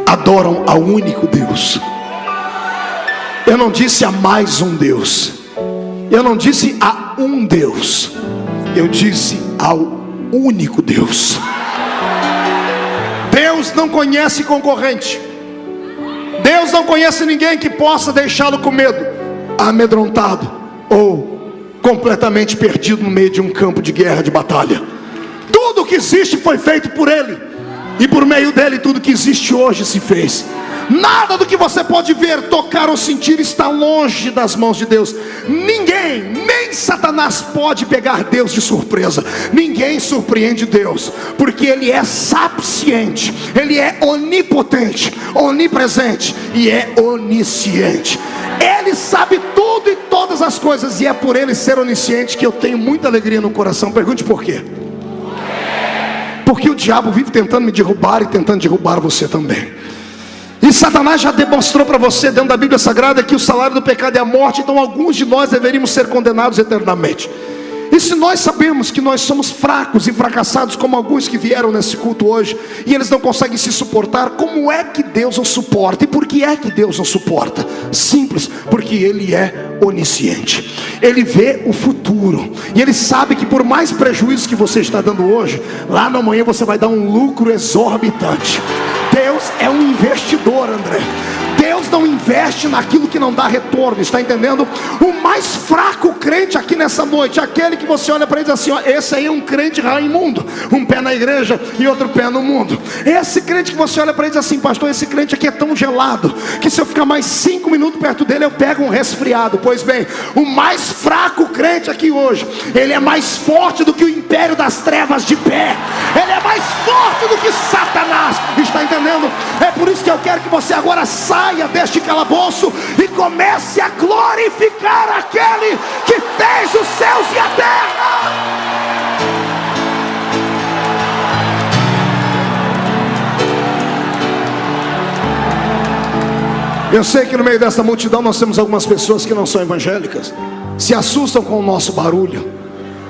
Speaker 2: adoram ao único Deus. Eu não disse a mais um Deus, eu não disse a um Deus, eu disse ao único Deus. Deus não conhece concorrente. Deus não conhece ninguém que possa deixá-lo com medo, amedrontado ou completamente perdido no meio de um campo de guerra, de batalha. Tudo que existe foi feito por Ele, e por meio dele tudo que existe hoje se fez. Nada do que você pode ver, tocar ou sentir está longe das mãos de Deus. Ninguém, nem Satanás pode pegar Deus de surpresa. Ninguém surpreende Deus, porque Ele é sapiente, Ele é onipotente, onipresente e é onisciente. Ele sabe tudo e todas as coisas, e é por Ele ser onisciente que eu tenho muita alegria no coração. Pergunte por quê? Porque o diabo vive tentando me derrubar e tentando derrubar você também. E Satanás já demonstrou para você dentro da Bíblia Sagrada que o salário do pecado é a morte. Então alguns de nós deveríamos ser condenados eternamente. E se nós sabemos que nós somos fracos e fracassados, como alguns que vieram nesse culto hoje, e eles não conseguem se suportar, como é que Deus os suporta? E por que é que Deus os suporta? Simples, porque Ele é onisciente. Ele vê o futuro, e Ele sabe que por mais prejuízo que você está dando hoje, lá no amanhã você vai dar um lucro exorbitante. Deus é um investidor, André. Deus não investe naquilo que não dá retorno, está entendendo? O mais fraco crente aqui nessa noite, aquele que você olha para ele e diz assim, ó, esse aí é um crente Raimundo, um pé na igreja e outro pé no mundo. Esse crente que você olha para ele e diz assim, pastor, esse crente aqui é tão gelado, que se eu ficar mais 5 minutos perto dele, eu pego um resfriado. Pois bem, o mais fraco crente aqui hoje, ele é mais forte do que o império das trevas de pé. Ele é mais forte do que Satanás, está entendendo? É por isso que eu quero que você agora saia deste calabouço e comece a glorificar aquele que fez os céus e a terra. Eu sei que no meio dessa multidão nós temos algumas pessoas que não são evangélicas, se assustam com o nosso barulho,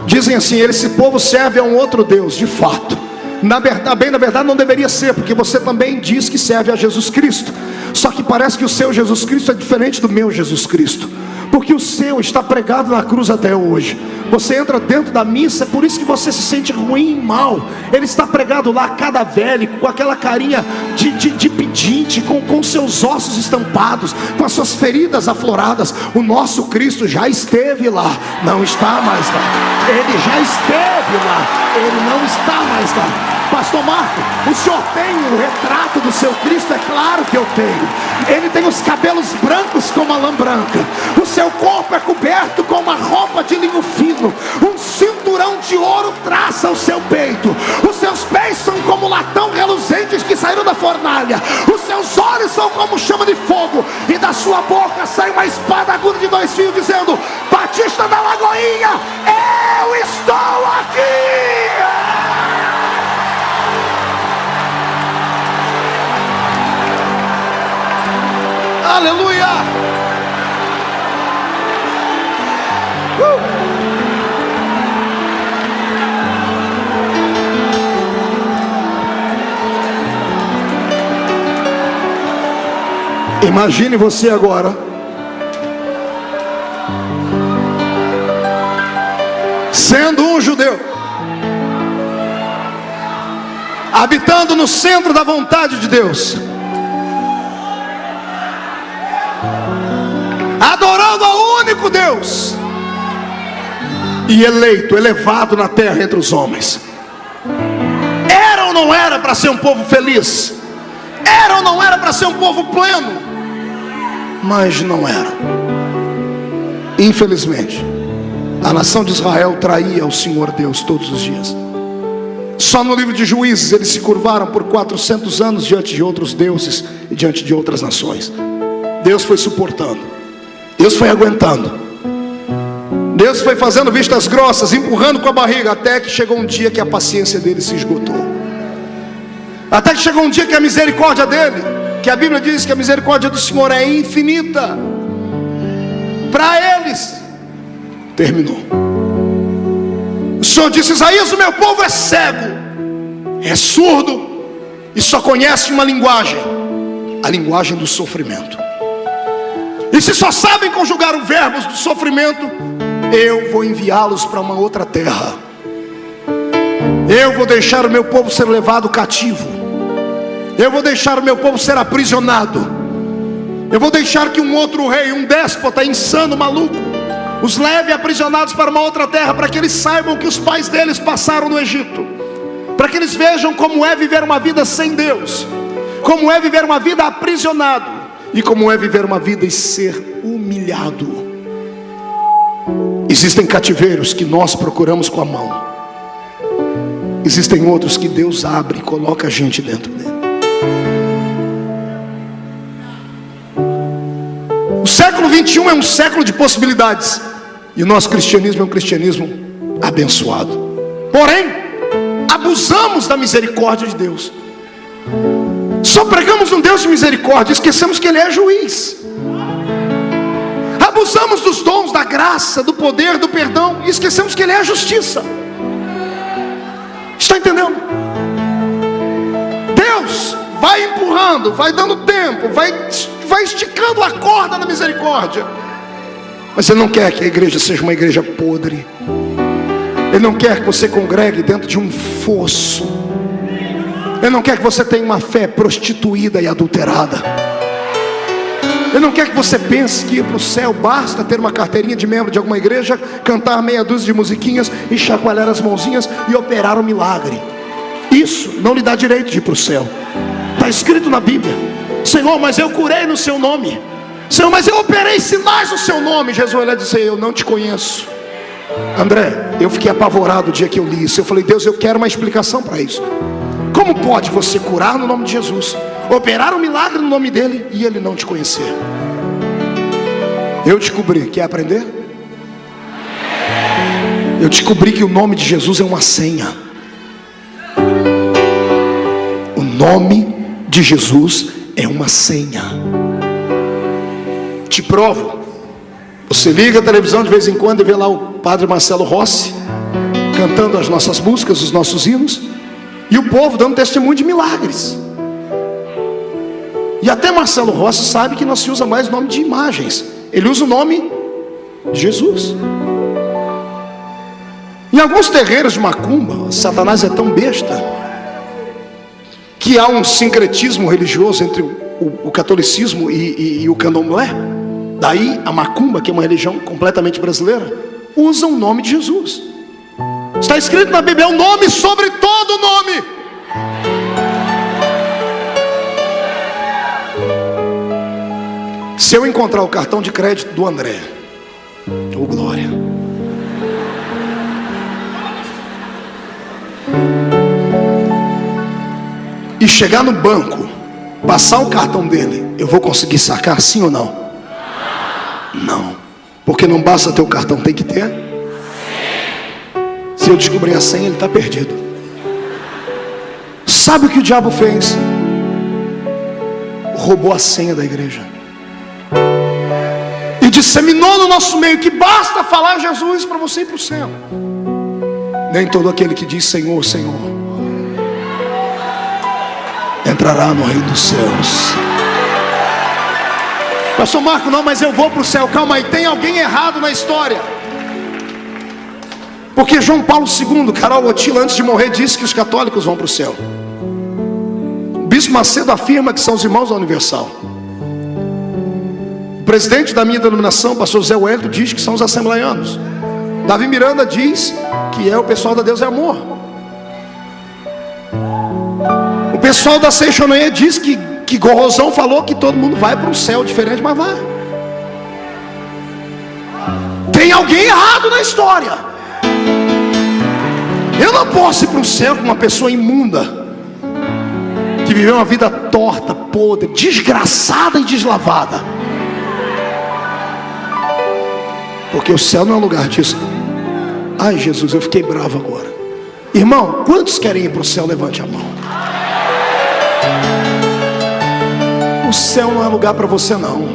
Speaker 2: dizem assim, esse povo serve a um outro Deus. De fato, na verdade não deveria ser, porque você também diz que serve a Jesus Cristo. Só que parece que o seu Jesus Cristo é diferente do meu Jesus Cristo, porque o seu está pregado na cruz até hoje. Você entra dentro da missa, é por isso que você se sente ruim e mal. Ele está pregado lá cadavérico, com aquela carinha de pedinte, com seus ossos estampados, com as suas feridas afloradas. O nosso Cristo já esteve lá, não está mais lá. Ele já esteve lá, ele não está mais lá. Pastor Marco, o senhor tem o retrato do seu Cristo? É claro que eu tenho. Ele tem os cabelos brancos como a lã branca, o seu corpo é coberto com uma roupa de linho fino, um cinturão de ouro traça o seu peito, os seus pés são como latão reluzentes que saíram da fornalha, os seus olhos são como chama de fogo, e da sua boca sai uma espada aguda de 2 fios, dizendo, Batista da Lagoinha, eu estou aqui. Aleluia! Imagine você agora sendo um judeu, habitando no centro da vontade de Deus, adorando ao único Deus, e eleito, elevado na terra entre os homens. Era ou não era para ser um povo feliz? Era ou não era para ser um povo pleno? Mas não era. Infelizmente, a nação de Israel traía o Senhor Deus todos os dias. Só no livro de Juízes eles se curvaram por 400 anos diante de outros deuses e diante de outras nações. Deus foi suportando, Deus foi aguentando, Deus foi fazendo vistas grossas, empurrando com a barriga, até que chegou um dia que a paciência dele se esgotou. Até que chegou um dia que a misericórdia dele, que a Bíblia diz que a misericórdia do Senhor é infinita, para eles terminou. O Senhor disse: Isaías, o meu povo é cego, é surdo e só conhece uma linguagem, a linguagem do sofrimento. E se só sabem conjugar os verbos do sofrimento, eu vou enviá-los para uma outra terra. Eu vou deixar o meu povo ser levado cativo. Eu vou deixar o meu povo ser aprisionado. Eu vou deixar que um outro rei, um déspota insano, maluco, os leve aprisionados para uma outra terra, para que eles saibam que os pais deles passaram no Egito, para que eles vejam como é viver uma vida sem Deus, como é viver uma vida aprisionado, e como é viver uma vida e ser humilhado. Existem cativeiros que nós procuramos com a mão, existem outros que Deus abre e coloca a gente dentro dele. O século 21 é um século de possibilidades, e o nosso cristianismo é um cristianismo abençoado. Porém, abusamos da misericórdia de Deus. Só pregamos um Deus de misericórdia, esquecemos que Ele é juiz. Abusamos dos dons, da graça, do poder, do perdão, e esquecemos que Ele é a justiça. Está entendendo? Deus vai empurrando, vai dando tempo, vai esticando a corda na misericórdia. Mas Ele não quer que a igreja seja uma igreja podre. Ele não quer que você congregue dentro de um fosso. Ele não quer que você tenha uma fé prostituída e adulterada. Ele não quer que você pense que ir para o céu basta ter uma carteirinha de membro de alguma igreja, cantar meia dúzia de musiquinhas e chacoalhar as mãozinhas e operar um milagre. Isso não lhe dá direito de ir para o céu. Está escrito na Bíblia: Senhor, mas eu curei no seu nome. Senhor, mas eu operei sinais no seu nome. Jesus vai dizer: eu não te conheço. André, eu fiquei apavorado o dia que eu li isso. Eu falei: Deus, eu quero uma explicação para isso. Como pode você curar no nome de Jesus, operar um milagre no nome dele e ele não te conhecer? Eu descobri, quer aprender? Eu descobri que o nome de Jesus é uma senha. O nome de Jesus é uma senha. Te provo. Você liga a televisão de vez em quando e vê lá o Padre Marcelo Rossi cantando as nossas músicas, os nossos hinos, e o povo dando testemunho de milagres. E até Marcelo Rossi sabe que não se usa mais o nome de imagens, ele usa o nome de Jesus. Em alguns terreiros de macumba, Satanás é tão besta que há um sincretismo religioso entre o catolicismo e o candomblé. Daí a macumba, que é uma religião completamente brasileira, usa o nome de Jesus. Está escrito na Bíblia: é um nome sobre todo nome. Se eu encontrar o cartão de crédito do André, oh glória, e chegar no banco, passar o cartão dele, eu vou conseguir sacar, sim ou não? Não, porque não basta ter o cartão, tem que ter. Se eu descobrir a senha, ele está perdido. Sabe o que o diabo fez? Roubou a senha da igreja e disseminou no nosso meio que basta falar Jesus para você ir para o céu. Nem todo aquele que diz Senhor, Senhor entrará no reino dos céus. Pastor Marco, não, mas eu vou para o céu. Calma aí, tem alguém errado na história. Porque João Paulo II, Carol Ottila, antes de morrer, disse que os católicos vão para o céu. O Bispo Macedo afirma que são os irmãos da Universal. O presidente da minha denominação, pastor Zé Wellington, diz que são os assembleianos. Davi Miranda diz que é o pessoal da Deus é Amor. pessoal da Seixoneia diz que Gorrosão falou que todo mundo vai para um céu diferente, mas vai. Tem alguém errado na história. Eu não posso ir para o céu com uma pessoa imunda, que viveu uma vida torta, podre, desgraçada e deslavada. Porque o céu não é um lugar disso. Ai, Jesus, eu fiquei bravo agora. Irmão, quantos querem ir para o céu? Levante a mão. O céu não é lugar para você não.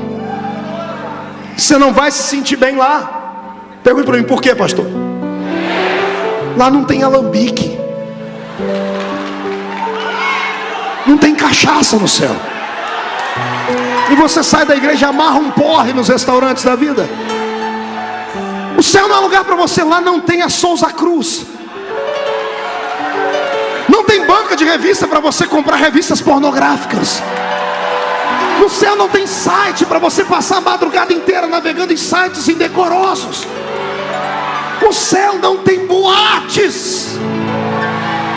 Speaker 2: Você não vai se sentir bem lá. Pergunta para mim, por quê, pastor? Lá não tem alambique, não tem cachaça no céu. E você sai da igreja e amarra um porre nos restaurantes da vida. O céu não é lugar para você. Lá não tem a Souza Cruz, não tem banca de revista para você comprar revistas pornográficas. No céu não tem site para você passar a madrugada inteira navegando em sites indecorosos. O céu não tem boates,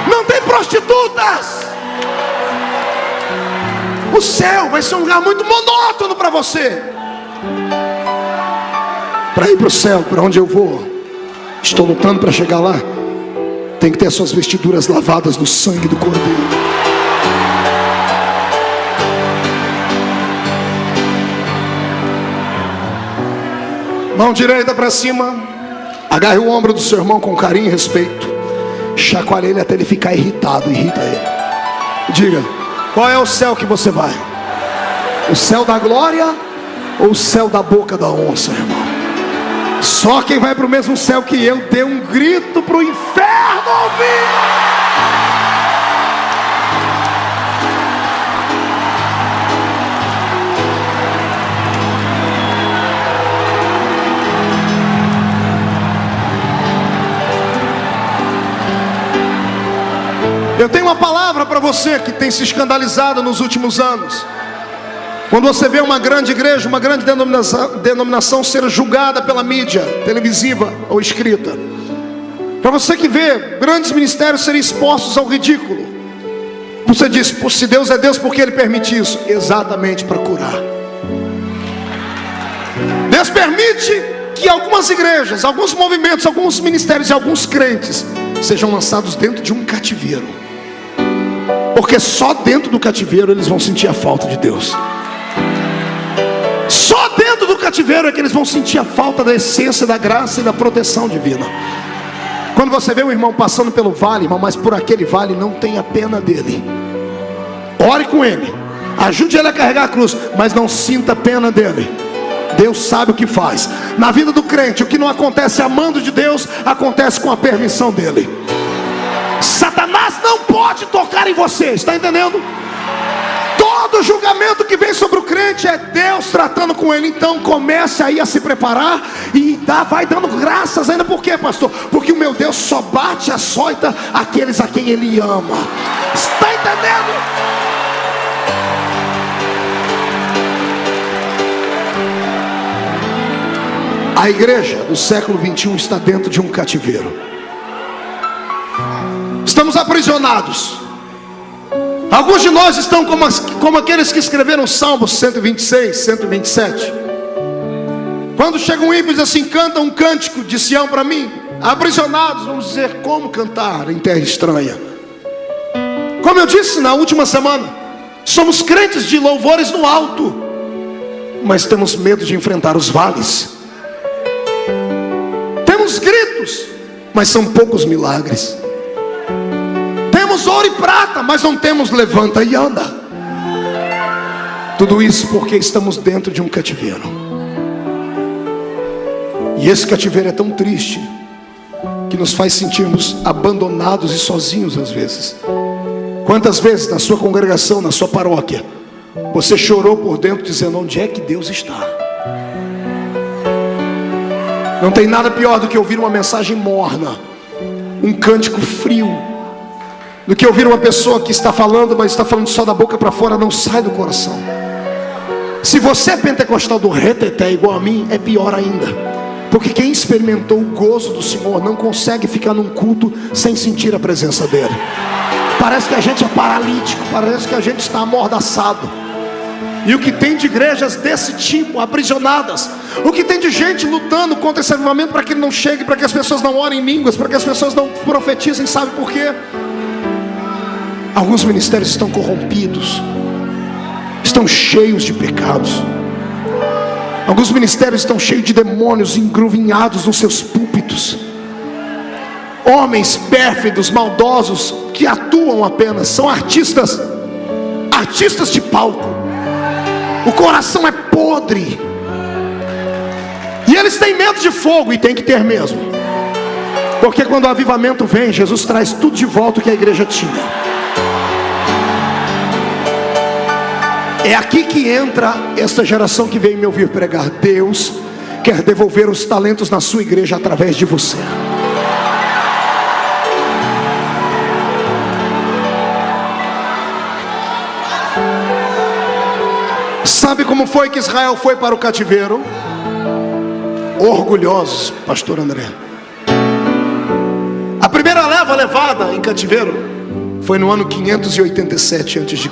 Speaker 2: não tem prostitutas. O céu vai ser um lugar muito monótono para você. Para ir para o céu, para onde eu vou, estou lutando para chegar lá, tem que ter as suas vestiduras lavadas no sangue do Cordeiro. Mão direita para cima, agarre o ombro do seu irmão com carinho e respeito, chacoalhe ele até ele ficar irritado, irrita ele. Diga, qual é o céu que você vai? O céu da glória ou o céu da boca da onça, irmão? Só quem vai para o mesmo céu que eu dê um grito para o inferno ouvir. Eu tenho uma palavra para você que tem se escandalizado nos últimos anos. Quando você vê uma grande igreja, uma grande denominação ser julgada pela mídia televisiva ou escrita, para você que vê grandes ministérios serem expostos ao ridículo, você diz, se Deus é Deus, por que Ele permite isso? Exatamente para curar. Deus permite que algumas igrejas, alguns movimentos, alguns ministérios e alguns crentes sejam lançados dentro de um cativeiro, porque só dentro do cativeiro eles vão sentir a falta de Deus. Só dentro do cativeiro é que eles vão sentir a falta da essência, da graça e da proteção divina. Quando você vê um irmão passando pelo vale, irmão, mas por aquele vale não tenha pena dele. Ore com ele, ajude ele a carregar a cruz, mas não sinta pena dele. Deus sabe o que faz. Na vida do crente, o que não acontece amando de Deus, acontece com a permissão dele. Satanás não pode tocar em você, está entendendo? Todo julgamento que vem sobre o crente é Deus tratando com ele. Então comece aí a se preparar e vai dando graças ainda. Por quê, pastor? Porque o meu Deus só bate e açoita aqueles a quem Ele ama. Está entendendo? A igreja do século 21 está dentro de um cativeiro. Estamos aprisionados. Alguns de nós estão como aqueles que escreveram Salmos 126, 127. Quando chega um ímpio e diz assim, canta um cântico de Sião para mim. Aprisionados, vamos dizer, como cantar em terra estranha? Como eu disse na última semana, somos crentes de louvores no alto, mas temos medo de enfrentar os vales. Temos gritos, mas são poucos milagres. Temos ouro e prata, mas não temos levanta e anda. Tudo isso porque estamos dentro de um cativeiro. E esse cativeiro é tão triste que nos faz sentirmos abandonados e sozinhos às vezes. Quantas vezes na sua congregação, na sua paróquia, você chorou por dentro dizendo, onde é que Deus está? Não tem nada pior do que ouvir uma mensagem morna, um cântico frio, do que ouvir uma pessoa que está falando, mas está falando só da boca para fora, não sai do coração. Se você é pentecostal do reteté igual a mim, é pior ainda, porque quem experimentou o gozo do Senhor não consegue ficar num culto sem sentir a presença dele. Parece que a gente é paralítico, parece que a gente está amordaçado. E o que tem de igrejas desse tipo, aprisionadas, o que tem de gente lutando contra esse avivamento para que ele não chegue, para que as pessoas não orem em línguas, para que as pessoas não profetizem, sabe por quê? Alguns ministérios estão corrompidos, estão cheios de pecados. Alguns ministérios estão cheios de demônios engruvinhados nos seus púlpitos. Homens pérfidos, maldosos, que atuam apenas, são artistas de palco. O coração é podre. E eles têm medo de fogo, e tem que ter mesmo. Porque quando o avivamento vem, Jesus traz tudo de volta que a igreja tinha. É aqui que entra esta geração que veio me ouvir pregar. Deus quer devolver os talentos na sua igreja através de você. Sabe como foi que Israel foi para o cativeiro? Orgulhosos, pastor André. A primeira leva levada em cativeiro foi no ano 587 a.C.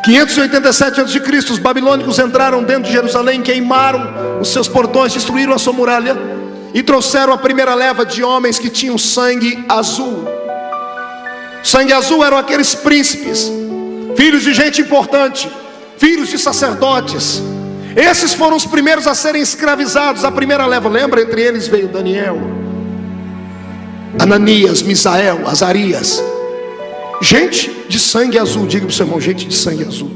Speaker 2: 587 a.C., os babilônicos entraram dentro de Jerusalém, queimaram os seus portões, destruíram a sua muralha e trouxeram a primeira leva de homens que tinham sangue azul. Sangue azul eram aqueles príncipes, filhos de gente importante, filhos de sacerdotes. Esses foram os primeiros a serem escravizados. A primeira leva, lembra? Entre eles veio Daniel, Ananias, Misael, Azarias. Gente de sangue azul. Diga para o seu irmão, gente de sangue azul.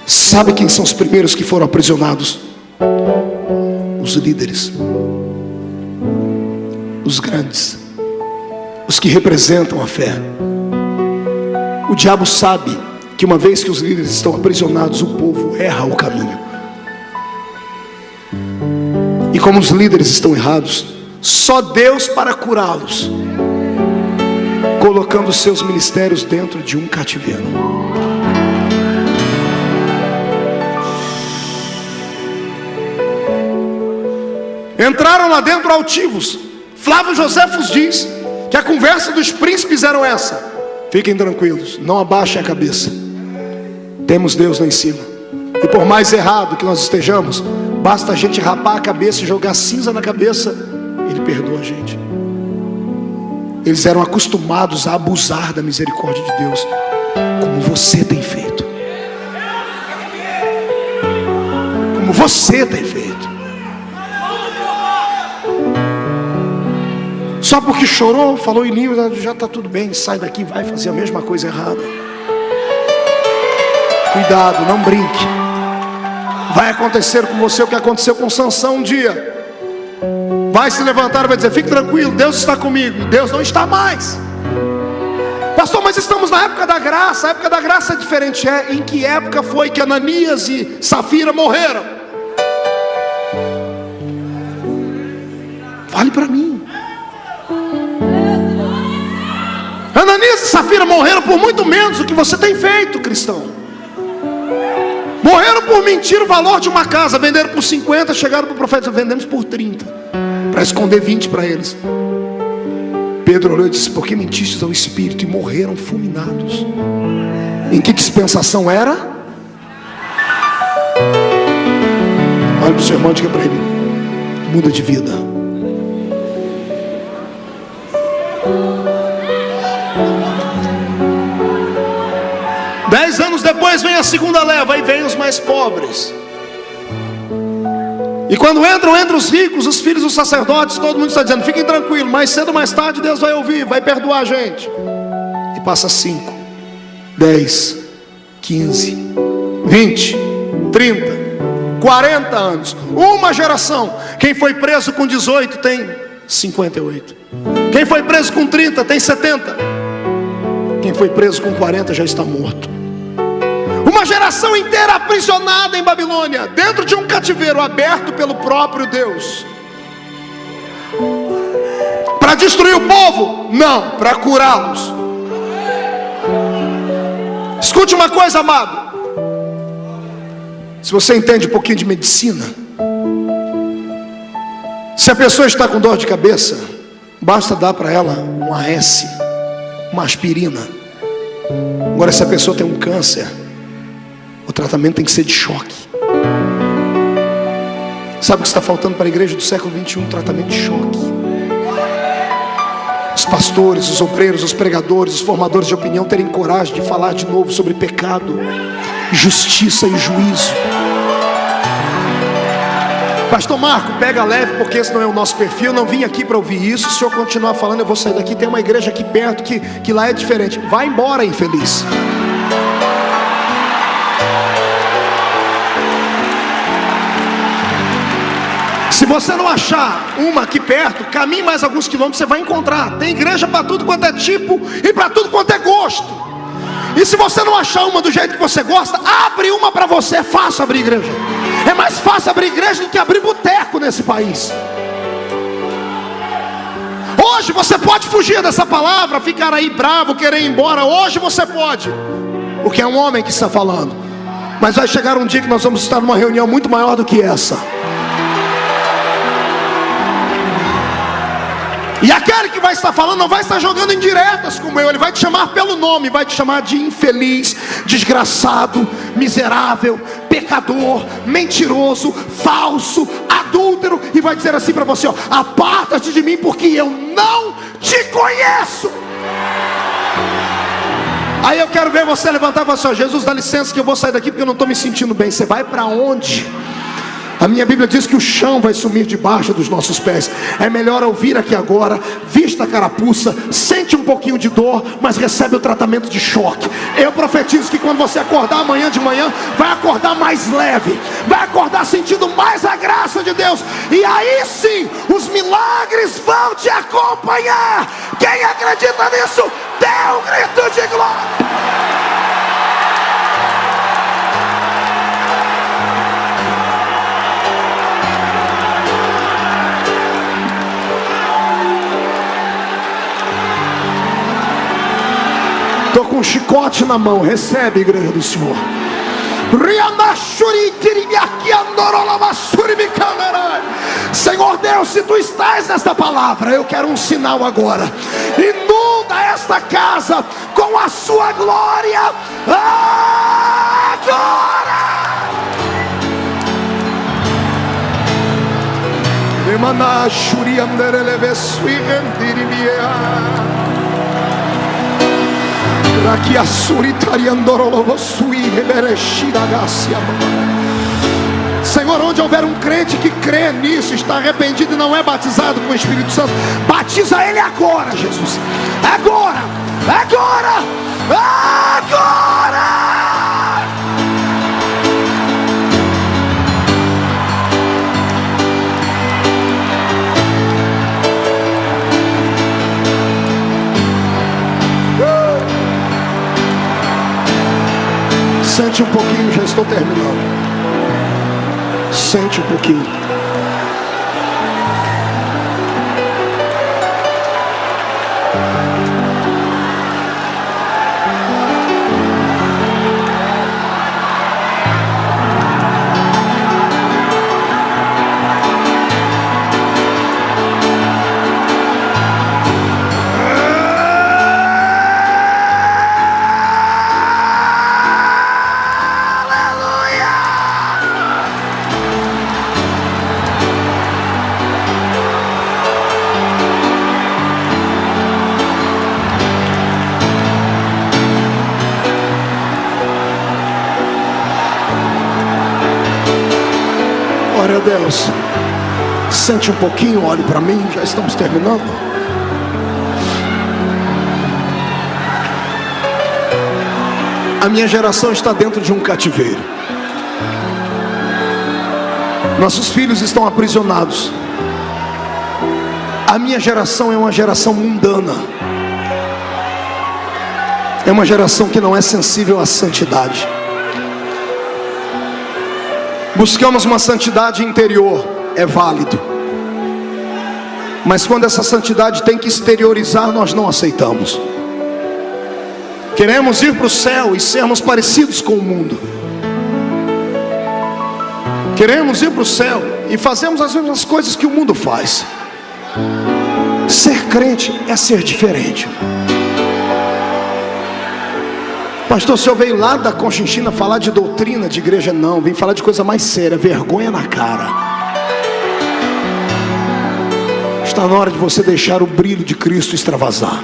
Speaker 2: Sabe quem são os primeiros que foram aprisionados? Os líderes, os grandes, os que representam a fé. O diabo sabe que uma vez que os líderes estão aprisionados, o povo erra o caminho. E como os líderes estão errados, só Deus para curá-los, colocando seus ministérios dentro de um cativeiro. Entraram lá dentro altivos. Flávio Joséfos diz que a conversa dos príncipes era essa: fiquem tranquilos, não abaixem a cabeça, temos Deus lá em cima. E por mais errado que nós estejamos, basta a gente rapar a cabeça e jogar cinza na cabeça, Ele perdoa a gente. Eles eram acostumados a abusar da misericórdia de Deus, como você tem feito. Como você tem feito. Só porque chorou, falou em línguas, já está tudo bem, sai daqui, vai fazer a mesma coisa errada. Cuidado, não brinque. Vai acontecer com você o que aconteceu com Sansão um dia. Vai se levantar e vai dizer: fique tranquilo, Deus está comigo. E Deus não está mais. Pastor, mas estamos na época da graça. A época da graça é diferente. Em que época foi que Ananias e Safira morreram? Fale para mim. Ananias e Safira morreram por muito menos do que você tem feito, cristão. Morreram por mentir o valor de uma casa. Venderam por 50, chegaram para o profeta: vendemos por 30, para esconder 20 para eles. Pedro olhou e disse: por que mentistes ao Espírito? E morreram fulminados. Em que dispensação era? Olha para o seu irmão e diga para ele: muda de vida. Dez anos depois vem a segunda leva, aí vem os mais pobres. E quando entram entre os ricos, os filhos dos sacerdotes, todo mundo está dizendo: fiquem tranquilos, mais cedo ou mais tarde Deus vai ouvir, vai perdoar a gente. E passa 5, 10, 15, 20, 30, 40 anos, uma geração. Quem foi preso com 18 tem 58. Quem foi preso com 30 tem 70. Quem foi preso com 40 já está morto. Uma geração inteira aprisionada em Babilônia, dentro de um cativeiro aberto pelo próprio Deus. Para destruir o povo? Não, para curá-los. Escute uma coisa, amado. Se você entende um pouquinho de medicina, se a pessoa está com dor de cabeça, basta dar para ela um AS, uma aspirina. Agora, se a pessoa tem um câncer, o tratamento tem que ser de choque. Sabe o que está faltando para a igreja do século 21? Tratamento de choque. Os pastores, os obreiros, os pregadores, os formadores de opinião terem coragem de falar de novo sobre pecado, justiça e juízo. Pastor Marco, pega leve, porque esse não é o nosso perfil. Não vim aqui para ouvir isso. Se o senhor continuar falando, eu vou sair daqui. Tem uma igreja aqui perto que lá é diferente. Vai embora, infeliz. Se você não achar uma aqui perto, caminhe mais alguns quilômetros, você vai encontrar. Tem igreja para tudo quanto é tipo e para tudo quanto é gosto. E se você não achar uma do jeito que você gosta, abre uma para você. É fácil abrir igreja. É mais fácil abrir igreja do que abrir boteco nesse país. Hoje você pode fugir dessa palavra, ficar aí bravo, querer ir embora. Hoje você pode, porque é um homem que está falando. Mas vai chegar um dia que nós vamos estar numa reunião muito maior do que essa. E aquele que vai estar falando não vai estar jogando indiretas como eu. Ele vai te chamar pelo nome, vai te chamar de infeliz, desgraçado, miserável, pecador, mentiroso, falso, adúltero. E vai dizer assim para você, ó: aparta-te de mim, porque eu não te conheço. Aí eu quero ver você levantar e falar assim, ó: Jesus, dá licença que eu vou sair daqui porque eu não estou me sentindo bem. Você vai para onde? A minha Bíblia diz que o chão vai sumir debaixo dos nossos pés. É melhor ouvir aqui agora, vista a carapuça, sente um pouquinho de dor, mas recebe o tratamento de choque. Eu profetizo que quando você acordar amanhã de manhã, vai acordar mais leve, vai acordar sentindo mais a graça de Deus. E aí sim, os milagres vão te acompanhar. Quem acredita nisso, dê um grito de glória. Estou com um chicote na mão. Recebe, igreja do Senhor. Senhor Deus, se tu estás nesta palavra, eu quero um sinal agora. Inunda esta casa com a sua glória agora. Senhor, onde houver um crente que crê nisso, está arrependido e não é batizado com o Espírito Santo, batiza ele agora, Jesus. Agora, agora, agora. Sente um pouquinho, já estou terminando. Sente um pouquinho. Glória a Deus. Sente um pouquinho, olhe para mim, já estamos terminando. A minha geração está dentro de um cativeiro. Nossos filhos estão aprisionados. A minha geração é uma geração mundana. É uma geração que não é sensível à santidade. Buscamos uma santidade interior, é válido. Mas quando essa santidade tem que exteriorizar, nós não aceitamos. Queremos ir para o céu e sermos parecidos com o mundo. Queremos ir para o céu e fazemos as mesmas coisas que o mundo faz. Ser crente é ser diferente. Pastor, o senhor veio lá da Conchinchina falar de doutrina de igreja? Não, vem falar de coisa mais séria, vergonha na cara. Está na hora de você deixar o brilho de Cristo extravasar.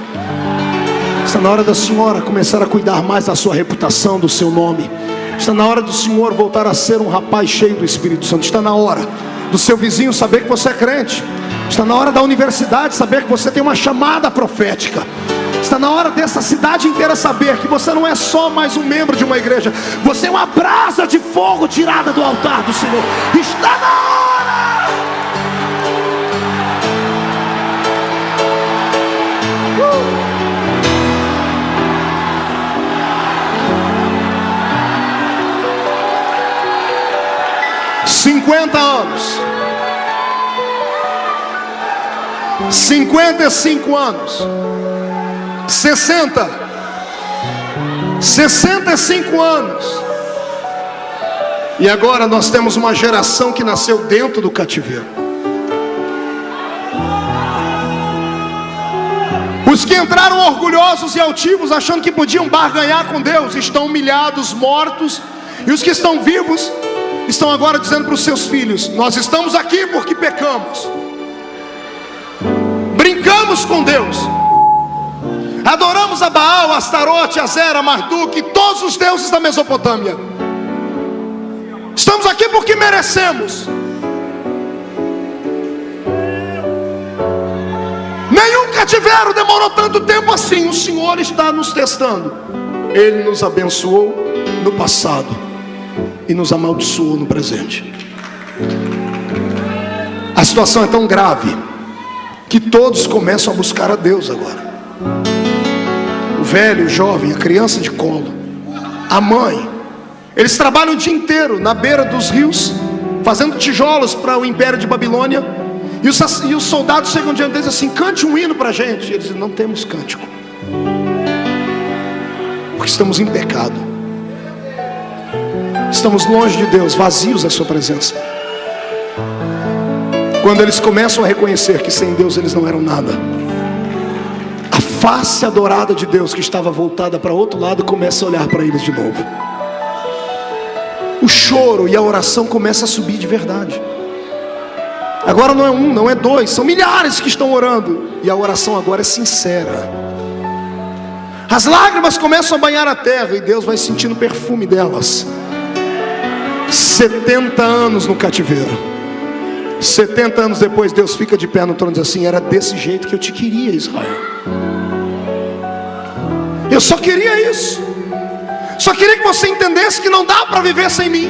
Speaker 2: Está na hora da senhora começar a cuidar mais da sua reputação, do seu nome. Está na hora do senhor voltar a ser um rapaz cheio do Espírito Santo. Está na hora do seu vizinho saber que você é crente. Está na hora da universidade saber que você tem uma chamada profética. Está na hora dessa cidade inteira saber que você não é só mais um membro de uma igreja. Você é uma brasa de fogo tirada do altar do Senhor. Está na hora. 50 anos. 55 anos. 65 anos. E agora nós temos uma geração que nasceu dentro do cativeiro. Os que entraram orgulhosos e altivos, achando que podiam barganhar com Deus, estão humilhados, mortos. E os que estão vivos estão agora dizendo para os seus filhos: nós estamos aqui porque pecamos, brincamos com Deus, adoramos a Baal, a Astarote, a Zera, a Marduk, todos os deuses da Mesopotâmia. Estamos aqui porque merecemos. Nenhum cativeiro demorou tanto tempo assim. O Senhor está nos testando. Ele nos abençoou no passado e nos amaldiçoou no presente. A situação é tão grave que todos começam a buscar a Deus agora. O velho, o jovem, a criança de colo, a mãe. Eles trabalham o dia inteiro na beira dos rios, fazendo tijolos para o império de Babilônia. E os soldados chegam diante deles assim: cante um hino para a gente. E eles dizem: não temos cântico, porque estamos em pecado, estamos longe de Deus, vazios da sua presença. Quando eles começam a reconhecer que sem Deus eles não eram nada, a face adorada de Deus, que estava voltada para outro lado, começa a olhar para eles de novo. O choro e a oração começam a subir de verdade. Agora não é um, não é dois, são milhares que estão orando. E a oração agora é sincera. As lágrimas começam a banhar a terra e Deus vai sentindo o perfume delas. 70 anos no cativeiro. 70 anos depois, Deus fica de pé no trono e diz assim: era desse jeito que eu te queria, Israel. Eu só queria isso. Só queria que você entendesse que não dá para viver sem mim,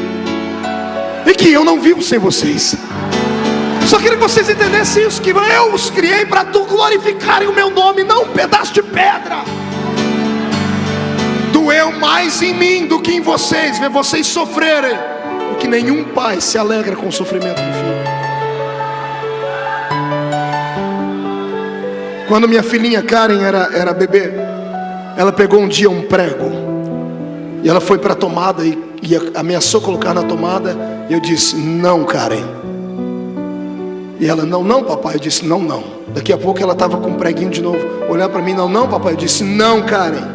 Speaker 2: e que eu não vivo sem vocês. Só queria que vocês entendessem isso, que eu os criei para glorificarem o meu nome, não um pedaço de pedra. Doeu mais em mim do que em vocês, ver vocês sofrerem, porque nenhum pai se alegra com o sofrimento do filho. Quando minha filhinha Karen era bebê, ela pegou um dia um prego e ela foi para a tomada e ameaçou colocar na tomada. E eu disse: não, Karen. E ela: não, não, papai. Eu disse: não, não. Daqui a pouco ela estava com um preguinho de novo, olhar para mim: não, não, papai. Eu disse: não, Karen.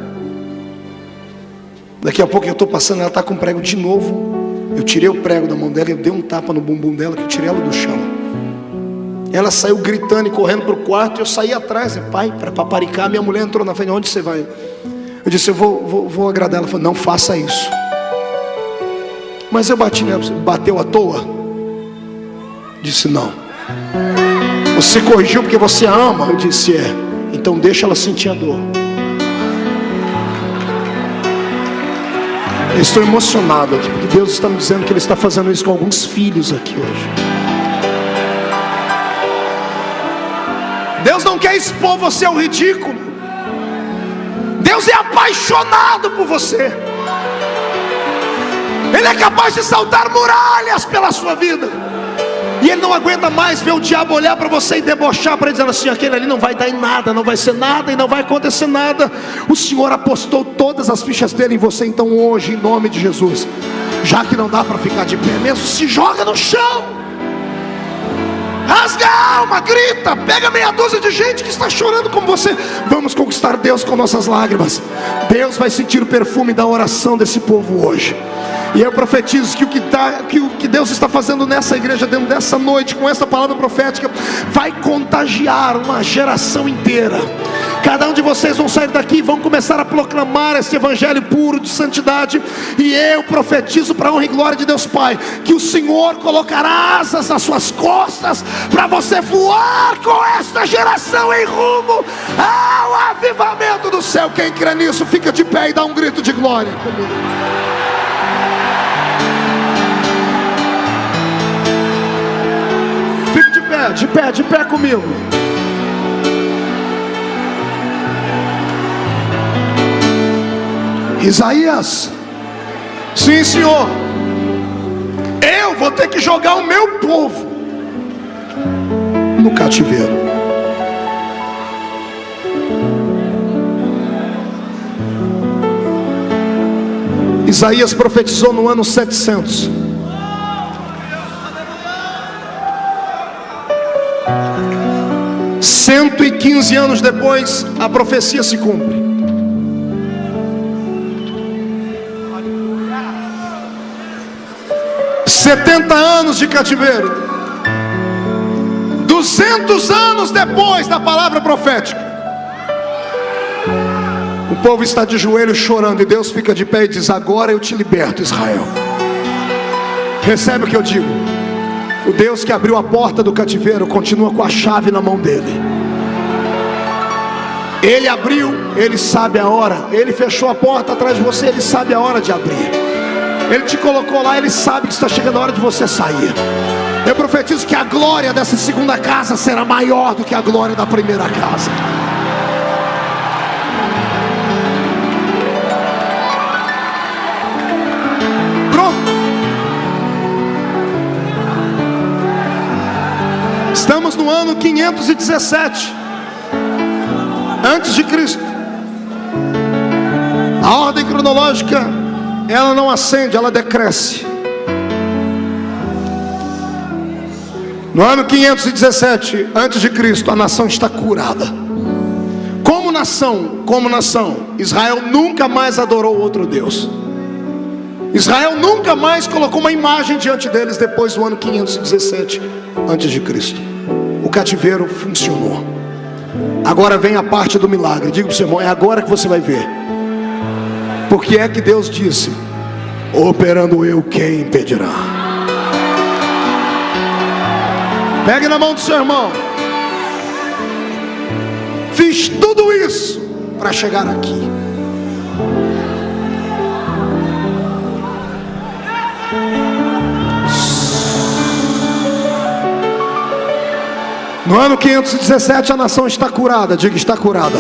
Speaker 2: Daqui a pouco eu estou passando, ela está com um prego de novo. Eu tirei o prego da mão dela, eu dei um tapa no bumbum dela, que eu tirei ela do chão. Ela saiu gritando e correndo para o quarto. E eu saí atrás, pai, para paparicar. Minha mulher entrou na frente: onde você vai? Eu disse: eu vou agradar. Ela falou: não faça isso. Mas eu bati nela. Bateu à toa? Disse: não. Você corrigiu porque você a ama? Eu disse: é. Então deixa ela sentir a dor. Eu estou emocionado aqui, porque Deus está me dizendo que Ele está fazendo isso com alguns filhos aqui hoje. Deus não quer expor você ao ridículo. Deus é apaixonado por você. Ele é capaz de saltar muralhas pela sua vida. E Ele não aguenta mais ver o diabo olhar para você e debochar para ele, dizendo assim: aquele ali não vai dar em nada, não vai ser nada e não vai acontecer nada. O Senhor apostou todas as fichas dele em você. Então hoje, em nome de Jesus, já que não dá para ficar de pé mesmo, se joga no chão. Rasga a alma, grita, pega meia dúzia de gente que está chorando como você. Vamos conquistar Deus com nossas lágrimas. Deus vai sentir o perfume da oração desse povo hoje. E eu profetizo que o que Deus está fazendo nessa igreja, dentro dessa noite, com essa palavra profética, vai contagiar uma geração inteira. Cada um de vocês vão sair daqui e vão começar a proclamar esse evangelho puro de santidade. E eu profetizo, para a honra e glória de Deus Pai, que o Senhor colocará asas nas suas costas, para você voar com esta geração em rumo ao avivamento do céu. Quem crê nisso, fica de pé e dá um grito de glória comigo. Fique de pé comigo. Isaías, sim, Senhor, eu vou ter que jogar o meu povo no cativeiro. Isaías profetizou no ano 700. Cento e 15 anos depois, a profecia se cumpre. Setenta anos de cativeiro. 200 anos depois da palavra profética, o povo está de joelho chorando, e Deus fica de pé e diz: agora eu te liberto, Israel. Recebe o que eu digo. O Deus que abriu a porta do cativeiro continua com a chave na mão dele. Ele abriu, ele sabe a hora. Ele fechou a porta atrás de você, ele sabe a hora de abrir. Ele te colocou lá, ele sabe que está chegando a hora de você sair. Eu profetizo que a glória dessa segunda casa será maior do que a glória da primeira casa. Pronto. Estamos no ano 517 antes de Cristo. A ordem cronológica, ela não ascende, ela decresce. No ano 517 antes de Cristo, a nação está curada. Como nação, Israel nunca mais adorou outro Deus. Israel nunca mais colocou uma imagem diante deles depois do ano 517 antes de Cristo. O cativeiro funcionou. Agora vem a parte do milagre. Diga para o seu irmão: é agora que você vai ver. Porque é que Deus disse: operando eu, quem impedirá? Pegue na mão do seu irmão. Fiz tudo isso para chegar aqui. No ano 517 a nação está curada. Diga: está curada.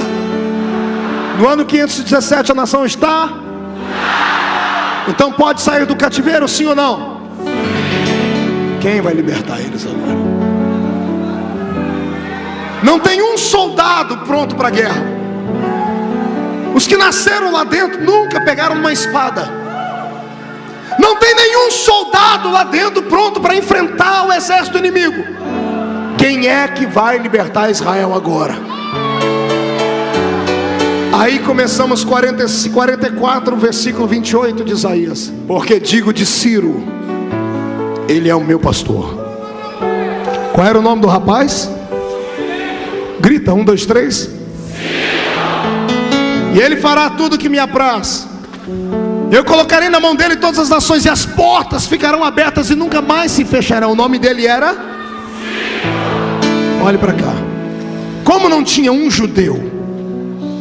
Speaker 2: No ano 517 a nação está. Então pode sair do cativeiro, sim ou não? Quem vai libertar eles agora? Não tem um soldado pronto para a guerra. Os que nasceram lá dentro nunca pegaram uma espada. Não tem nenhum soldado lá dentro pronto para enfrentar o exército inimigo. Quem é que vai libertar Israel agora? Aí começamos 44, versículo 28 de Isaías. Porque digo de Ciro: ele é o meu pastor. Qual era o nome do rapaz? Grita, 1, 2, 3. E ele fará tudo que me apraz. Eu colocarei na mão dele todas as nações, e as portas ficarão abertas e nunca mais se fecharão. O nome dele era? Olhe para cá. Como não tinha um judeu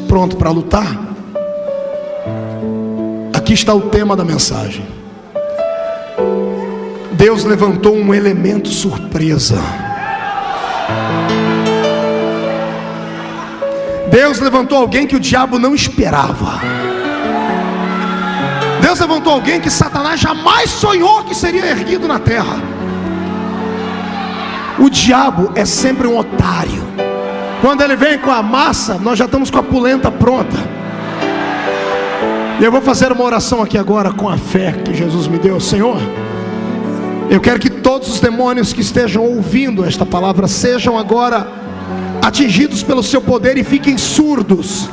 Speaker 2: pronto para lutar, aqui está o tema da mensagem. Deus levantou um elemento surpresa. Deus levantou alguém que o diabo não esperava. Deus levantou alguém que Satanás jamais sonhou que seria erguido na terra. O diabo é sempre um otário. Quando ele vem com a massa, nós já estamos com a polenta pronta. E eu vou fazer uma oração aqui agora com a fé que Jesus me deu. Senhor, Eu quero que todos os demônios que estejam ouvindo esta palavra sejam agora atingidos pelo seu poder e fiquem surdos.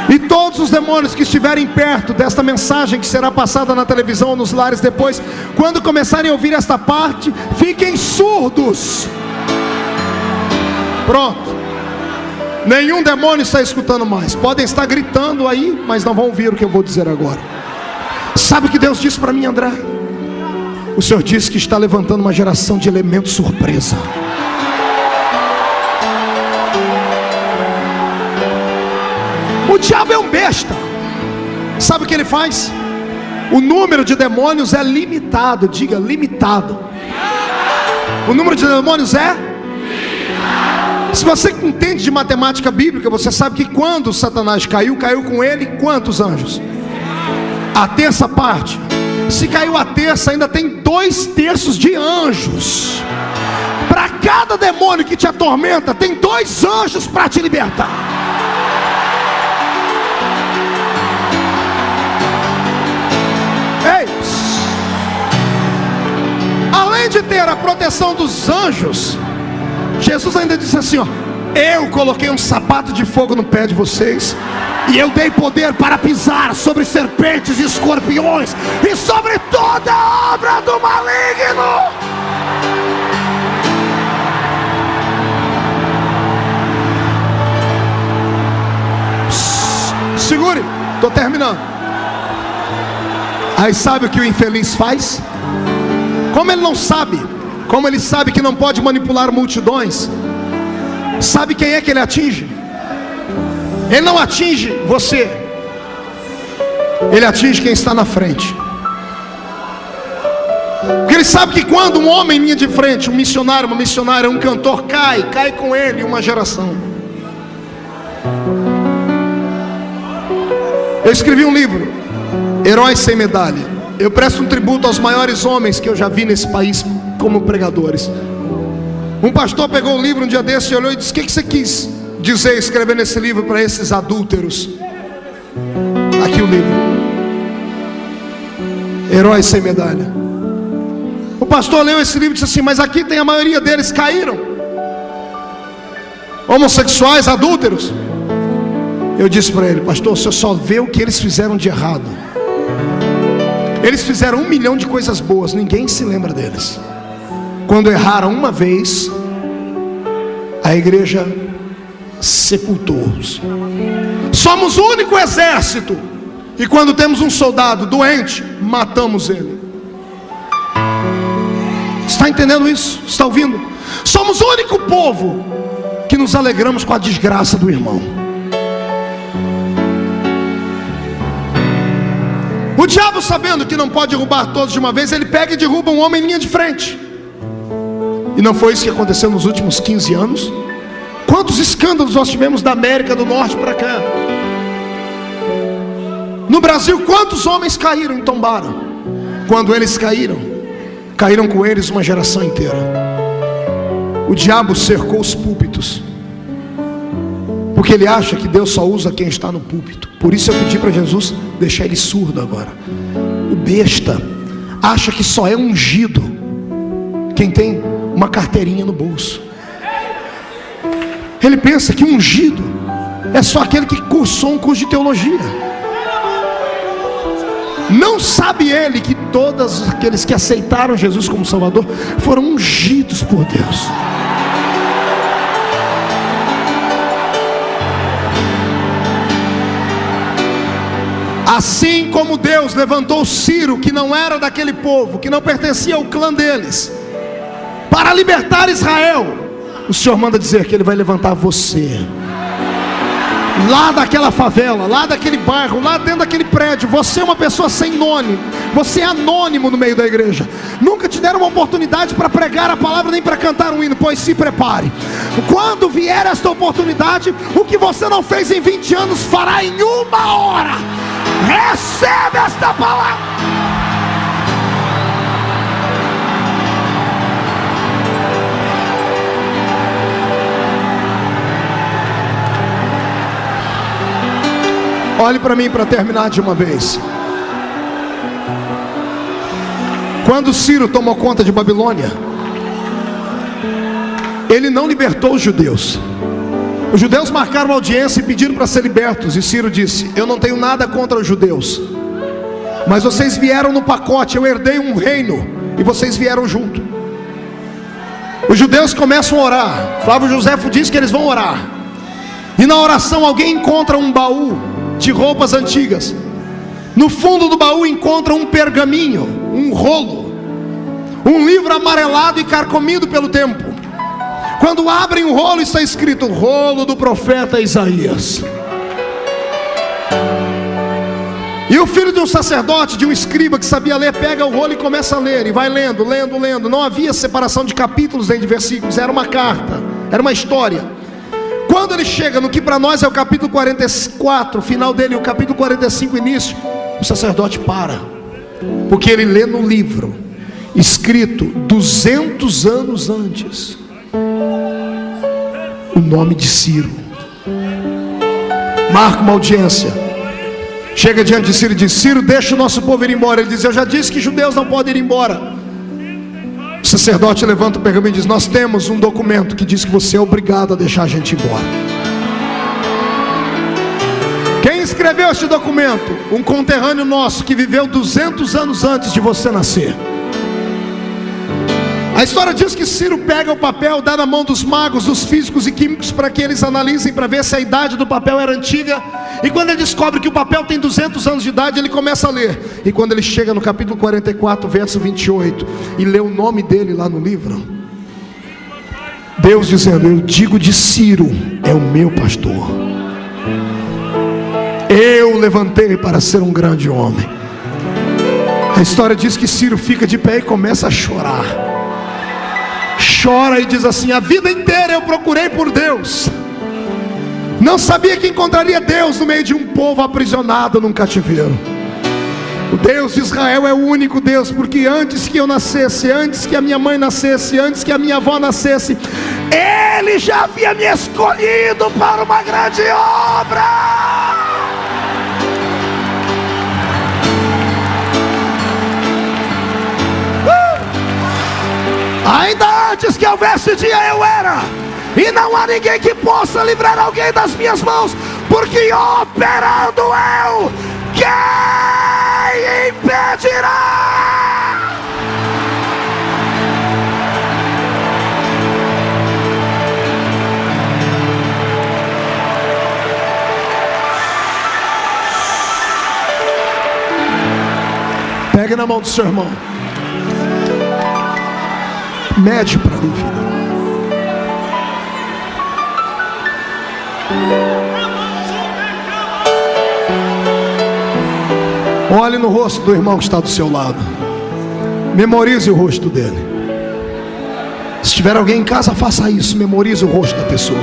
Speaker 2: E todos os demônios que estiverem perto desta mensagem que será passada na televisão ou nos lares depois, quando começarem a ouvir esta parte, fiquem surdos. Pronto. Nenhum demônio está escutando mais. Podem estar gritando aí, mas não vão ouvir o que eu vou dizer agora. Sabe o que Deus disse para mim, André? O Senhor disse que está levantando uma geração de elementos surpresa. O diabo é um besta. Sabe o que ele faz? O número de demônios é limitado. Diga, limitado. O número de demônios é limitado. Se você entende de matemática bíblica, você sabe que quando Satanás caiu, caiu com ele quantos anjos? A terça parte. Se caiu a terça, ainda tem 2/3 de anjos. Para cada demônio que te atormenta, tem 2 anjos para te libertar. Ei, além de ter a proteção dos anjos, Jesus ainda disse assim, ó: eu coloquei um sapato de fogo no pé de vocês, e eu dei poder para pisar sobre serpentes e escorpiões, e sobre toda a obra do maligno. Segure, estou terminando. Aí sabe o que o infeliz faz? Como ele não sabe, como ele sabe que não pode manipular multidões, sabe quem é que ele atinge? Ele não atinge você, ele atinge quem está na frente. Porque ele sabe que quando um homem em linha de frente, um missionário, uma missionária, um cantor cai com ele uma geração. Eu escrevi um livro, Heróis Sem Medalha. Eu presto um tributo aos maiores homens que eu já vi nesse país como pregadores. Um pastor pegou o livro um dia desse, olhou e disse: o que você quis dizer, escrever nesse livro para esses adúlteros? Aqui o livro, Heróis Sem Medalha. O pastor leu esse livro e disse assim: mas aqui tem a maioria deles caíram, homossexuais, adúlteros. Eu disse para ele: pastor, o senhor só vê o que eles fizeram de errado. Eles fizeram 1 milhão de coisas boas, ninguém se lembra deles. Quando erraram uma vez, a igreja sepultou-os. Somos o único exército, e quando temos um soldado doente, matamos ele. Está entendendo isso? Está ouvindo? Somos o único povo que nos alegramos com a desgraça do irmão. O diabo, sabendo que não pode derrubar todos de uma vez, ele pega e derruba um homem em linha de frente. E não foi isso que aconteceu nos últimos 15 anos? Quantos escândalos nós tivemos da América do Norte para cá? No Brasil, quantos homens caíram e tombaram? Quando eles caíram, caíram com eles uma geração inteira. O diabo cercou os púlpitos, porque ele acha que Deus só usa quem está no púlpito. Por isso eu pedi para Jesus deixar ele surdo agora. O besta acha que só é ungido quem tem uma carteirinha no bolso. Ele pensa que ungido é só aquele que cursou um curso de teologia. Não sabe ele que todos aqueles que aceitaram Jesus como Salvador foram ungidos por Deus. Assim como Deus levantou Ciro, que não era daquele povo, que não pertencia ao clã deles, para libertar Israel, o Senhor manda dizer que Ele vai levantar você, lá daquela favela, lá daquele bairro, lá dentro daquele prédio. Você é uma pessoa sem nome, você é anônimo no meio da igreja. Nunca te deram uma oportunidade para pregar a palavra, nem para cantar um hino. Pois se prepare, quando vier esta oportunidade, o que você não fez em 20 anos, fará em 1 hora. Recebe esta palavra. Olhe para mim para terminar de uma vez. Quando Ciro tomou conta de Babilônia, ele não libertou os judeus. Os judeus marcaram audiência e pediram para ser libertos. E Ciro disse: eu não tenho nada contra os judeus, mas vocês vieram no pacote. Eu herdei um reino e vocês vieram junto. Os judeus começam a orar. Flávio Josefo diz que eles vão orar. E na oração alguém encontra um baú de roupas antigas. No fundo do baú encontra um pergaminho, um rolo, um livro amarelado e carcomido pelo tempo. Quando abrem o rolo, está escrito: rolo do profeta Isaías. E o filho de um sacerdote, de um escriba que sabia ler, pega o rolo e começa a ler. E vai lendo, lendo, lendo. Não havia separação de capítulos nem de versículos. Era uma carta, era uma história. Quando ele chega no que para nós é o capítulo 44, final dele, o capítulo 45, início, o sacerdote para, porque ele lê no livro, escrito 200 anos antes, o nome de Ciro. Marca uma audiência, chega diante de Ciro e diz: Ciro, deixa o nosso povo ir embora. Ele diz: eu já disse que judeus não podem ir embora. O sacerdote levanta o pergaminho e diz: nós temos um documento que diz que você é obrigado a deixar a gente ir embora. Quem escreveu este documento? Um conterrâneo nosso que viveu 200 anos antes de você nascer. A história diz que Ciro pega o papel, dá na mão dos magos, dos físicos e químicos, para que eles analisem, para ver se a idade do papel era antiga. E quando ele descobre que o papel tem 200 anos de idade, ele começa a ler. E quando ele chega no capítulo 44, verso 28, e lê o nome dele lá no livro, Deus dizendo: eu digo de Ciro, é o meu pastor. Eu o levantei para ser um grande homem. A história diz que Ciro fica de pé e começa a chorar. Chora e diz assim: a vida inteira eu procurei por Deus, não sabia que encontraria Deus no meio de um povo aprisionado num cativeiro. O Deus de Israel é o único Deus, porque antes que eu nascesse, antes que a minha mãe nascesse, antes que a minha avó nascesse, Ele já havia me escolhido para uma grande obra. Ainda antes que houvesse dia eu era, e não há ninguém que possa livrar alguém das minhas mãos, porque operando eu, quem impedirá? Pegue na mão do seu irmão. Mede para mim, filho. Olhe no rosto do irmão que está do seu lado. Memorize o rosto dele. Se tiver alguém em casa, faça isso. Memorize o rosto da pessoa.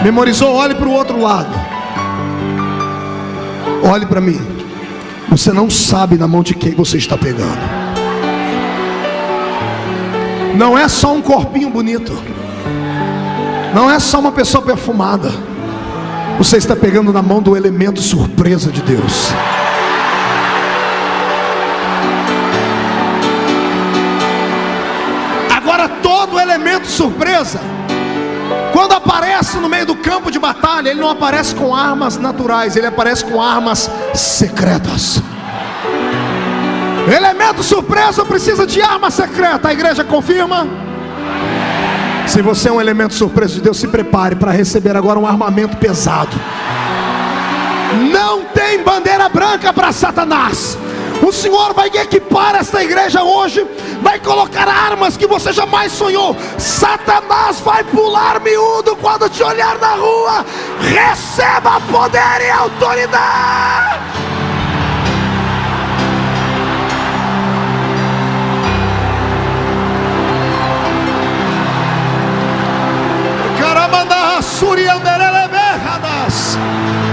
Speaker 2: Memorizou? Olhe para o outro lado. Olhe para mim. Você não sabe na mão de quem você está pegando. Não é só um corpinho bonito, não é só uma pessoa perfumada. Você está pegando na mão do elemento surpresa de Deus. Agora, todo elemento surpresa, quando aparece no meio do campo de batalha, ele não aparece com armas naturais, ele aparece com armas secretas. Elemento surpresa precisa de arma secreta. A igreja confirma? Se você é um elemento surpresa de Deus, se prepare para receber agora um armamento pesado. Não tem bandeira branca para Satanás. O Senhor vai equipar esta igreja hoje, vai colocar armas que você jamais sonhou. Satanás vai pular miúdo quando te olhar na rua. Receba poder e autoridade.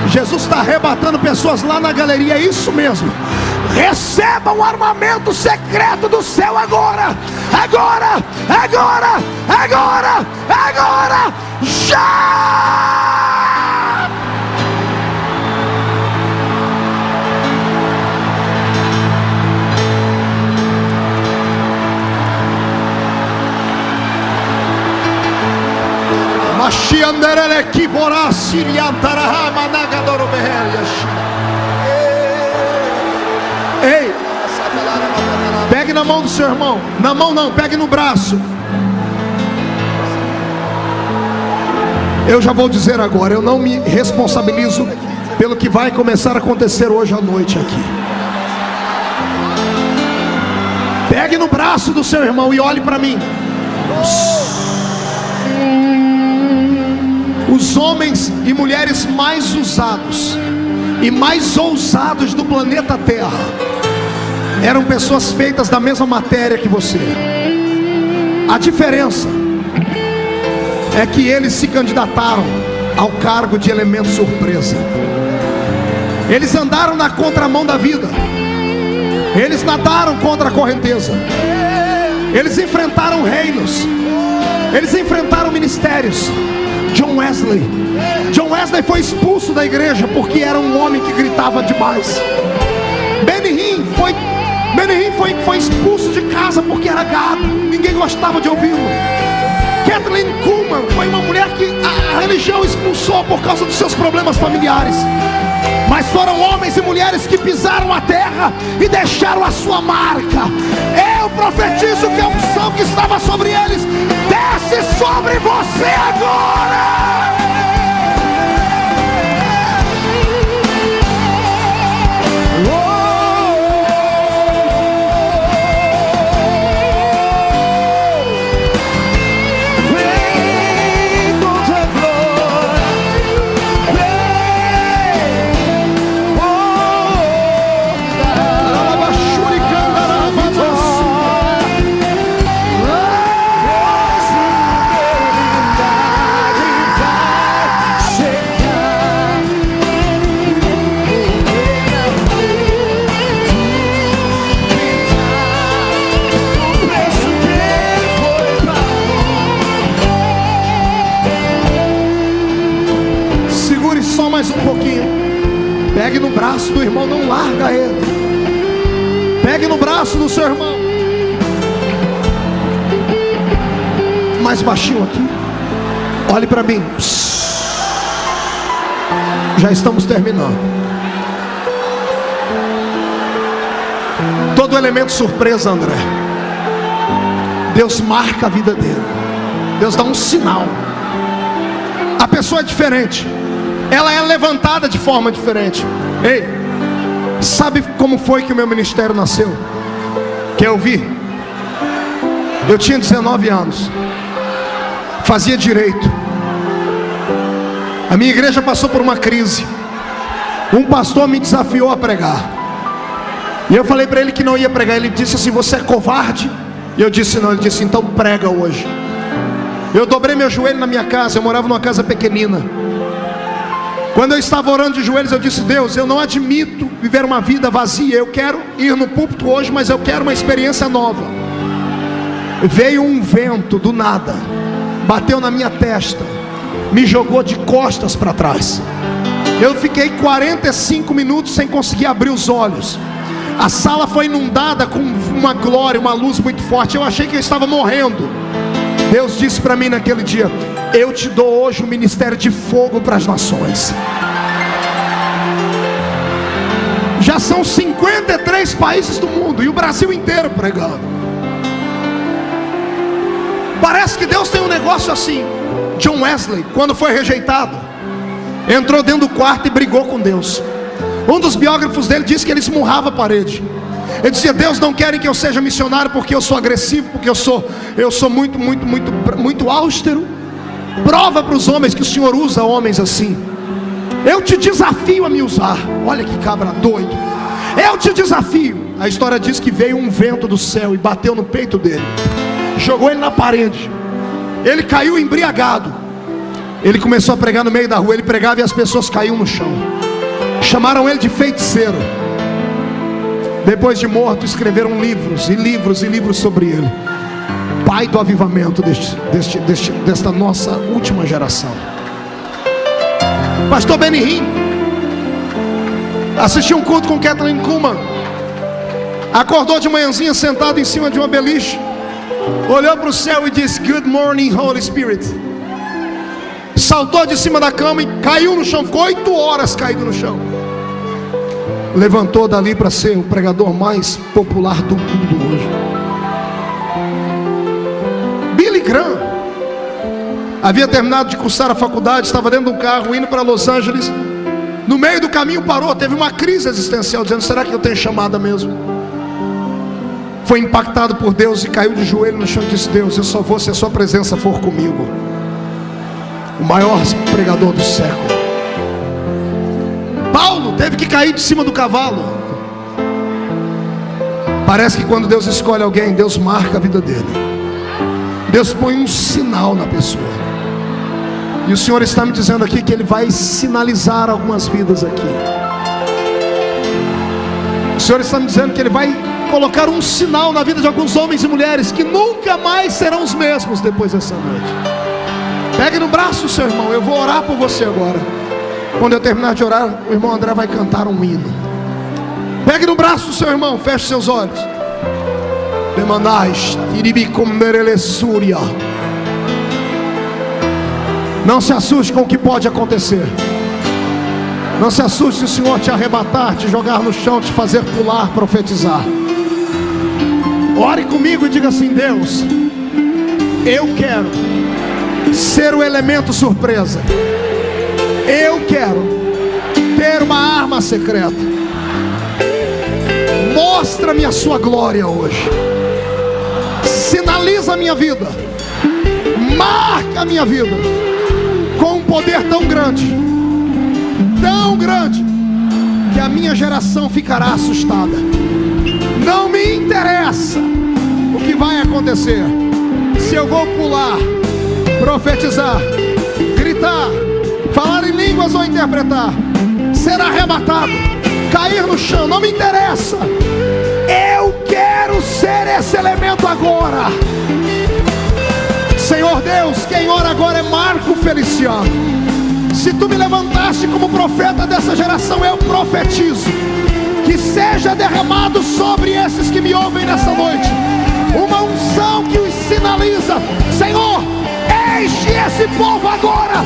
Speaker 2: Jesus está arrebatando pessoas lá na galeria, é isso mesmo. Receba um armamento secreto do céu agora. Agora, agora, agora, agora, já!
Speaker 3: Ei, pegue na mão do seu irmão. Na mão não, pegue no braço. Eu já vou dizer agora, eu não me responsabilizo pelo que vai começar a acontecer hoje à noite aqui. Pegue no braço do seu irmão e olhe para mim. Os homens e mulheres mais usados e mais ousados do planeta Terra eram pessoas feitas da mesma matéria que você. A diferença é que eles se candidataram ao cargo de elemento surpresa. Eles andaram na contramão da vida. Eles nadaram contra a correnteza. Eles enfrentaram reinos. Eles enfrentaram ministérios. John Wesley foi expulso da igreja porque era um homem que gritava demais. Benny Hinn foi expulso de casa porque era gado. Ninguém gostava de ouvi-lo. Kathleen Kuhlman foi uma mulher que a religião expulsou por causa dos seus problemas familiares. Mas foram homens e mulheres que pisaram a terra e deixaram a sua marca. Eu profetizo que a unção que estava sobre eles desce sobre você agora. Mais um pouquinho. Pegue no braço do irmão, não larga ele. Pegue no braço do seu irmão. Mais baixinho aqui. Olhe para mim. Já estamos terminando. Todo elemento surpresa, André, Deus marca a vida dele. Deus dá um sinal. A pessoa é diferente. Ela é levantada de forma diferente. Ei, sabe como foi que o meu ministério nasceu? Que eu vi. Eu tinha 19 anos. Fazia direito. A minha igreja passou por uma crise. Um pastor me desafiou a pregar. E eu falei para ele que não ia pregar. Ele disse assim: você é covarde? E eu disse não. Ele disse: então prega hoje. Eu dobrei meu joelho na minha casa. Eu morava numa casa pequenina. Quando eu estava orando de joelhos, eu disse: Deus, eu não admito viver uma vida vazia. Eu quero ir no púlpito hoje, mas eu quero uma experiência nova. Veio um vento do nada, bateu na minha testa, me jogou de costas para trás. Eu fiquei 45 minutos sem conseguir abrir os olhos. A sala foi inundada com uma glória, uma luz muito forte. Eu achei que eu estava morrendo. Deus disse para mim naquele dia: eu te dou hoje um ministério de fogo para as nações. Já são 53 países do mundo e o Brasil inteiro pregando. Parece que Deus tem um negócio assim. John Wesley, quando foi rejeitado, entrou dentro do quarto e brigou com Deus. Um dos biógrafos dele disse que ele esmurrava a parede. Ele dizia: Deus, não querem que eu seja missionário porque eu sou agressivo, porque eu sou muito austero. Prova para os homens que o Senhor usa homens assim. Eu te desafio a me usar. Olha que cabra doido. Eu te desafio. A história diz que veio um vento do céu e bateu no peito dele, jogou ele na parede. Ele caiu embriagado. Ele começou a pregar no meio da rua. Ele pregava e as pessoas caíam no chão. Chamaram ele de feiticeiro. Depois de morto, escreveram livros e livros e livros sobre ele. Pai do avivamento desta nossa última geração. Pastor Benny Hinn assistiu um culto com Kathleen Kuhlman. Acordou de manhãzinha sentado em cima de uma beliche, olhou para o céu e disse: Good morning, Holy Spirit. saltou de cima da cama e caiu no chão. Ficou 8 horas caído no chão. Levantou dali para ser o pregador mais popular do mundo hoje. Billy Graham havia terminado de cursar a faculdade, estava dentro de um carro indo para Los Angeles. No meio do caminho parou, teve uma crise existencial, dizendo: será que eu tenho chamada mesmo? Foi impactado por Deus e caiu de joelho no chão e disse: Deus, eu só vou se a sua presença for comigo. O maior pregador do século. Paulo teve que cair de cima do cavalo. Parece que quando Deus escolhe alguém, Deus marca a vida dele. Deus põe um sinal na pessoa. E o Senhor está me dizendo aqui que Ele vai sinalizar algumas vidas aqui. O Senhor está me dizendo que Ele vai colocar um sinal na vida de alguns homens e mulheres que nunca mais serão os mesmos depois dessa noite. Pegue no braço o seu irmão, eu vou orar por você agora. Quando eu terminar de orar, o irmão André vai cantar um hino. Pegue no braço do seu irmão, feche seus olhos. Não se assuste com o que pode acontecer. Não se assuste se o Senhor te arrebatar, te jogar no chão, te fazer pular, profetizar. Ore comigo e diga assim: Deus, eu quero ser o elemento surpresa. Eu quero ter uma arma secreta. Mostra-me a sua glória hoje. Sinaliza a minha vida. Marca a minha vida com um poder tão grande, que a minha geração ficará assustada. Não me interessa o que vai acontecer. Se eu vou pular, profetizar, gritar, falar em línguas ou interpretar, ser arrebatado, cair no chão, não me interessa. Eu quero ser esse elemento agora. Senhor Deus, quem ora agora é Marco Feliciano. Se tu me levantaste como profeta dessa geração, eu profetizo que seja derramado sobre esses que me ouvem nessa noite uma unção que os sinaliza: Senhor, enche esse povo agora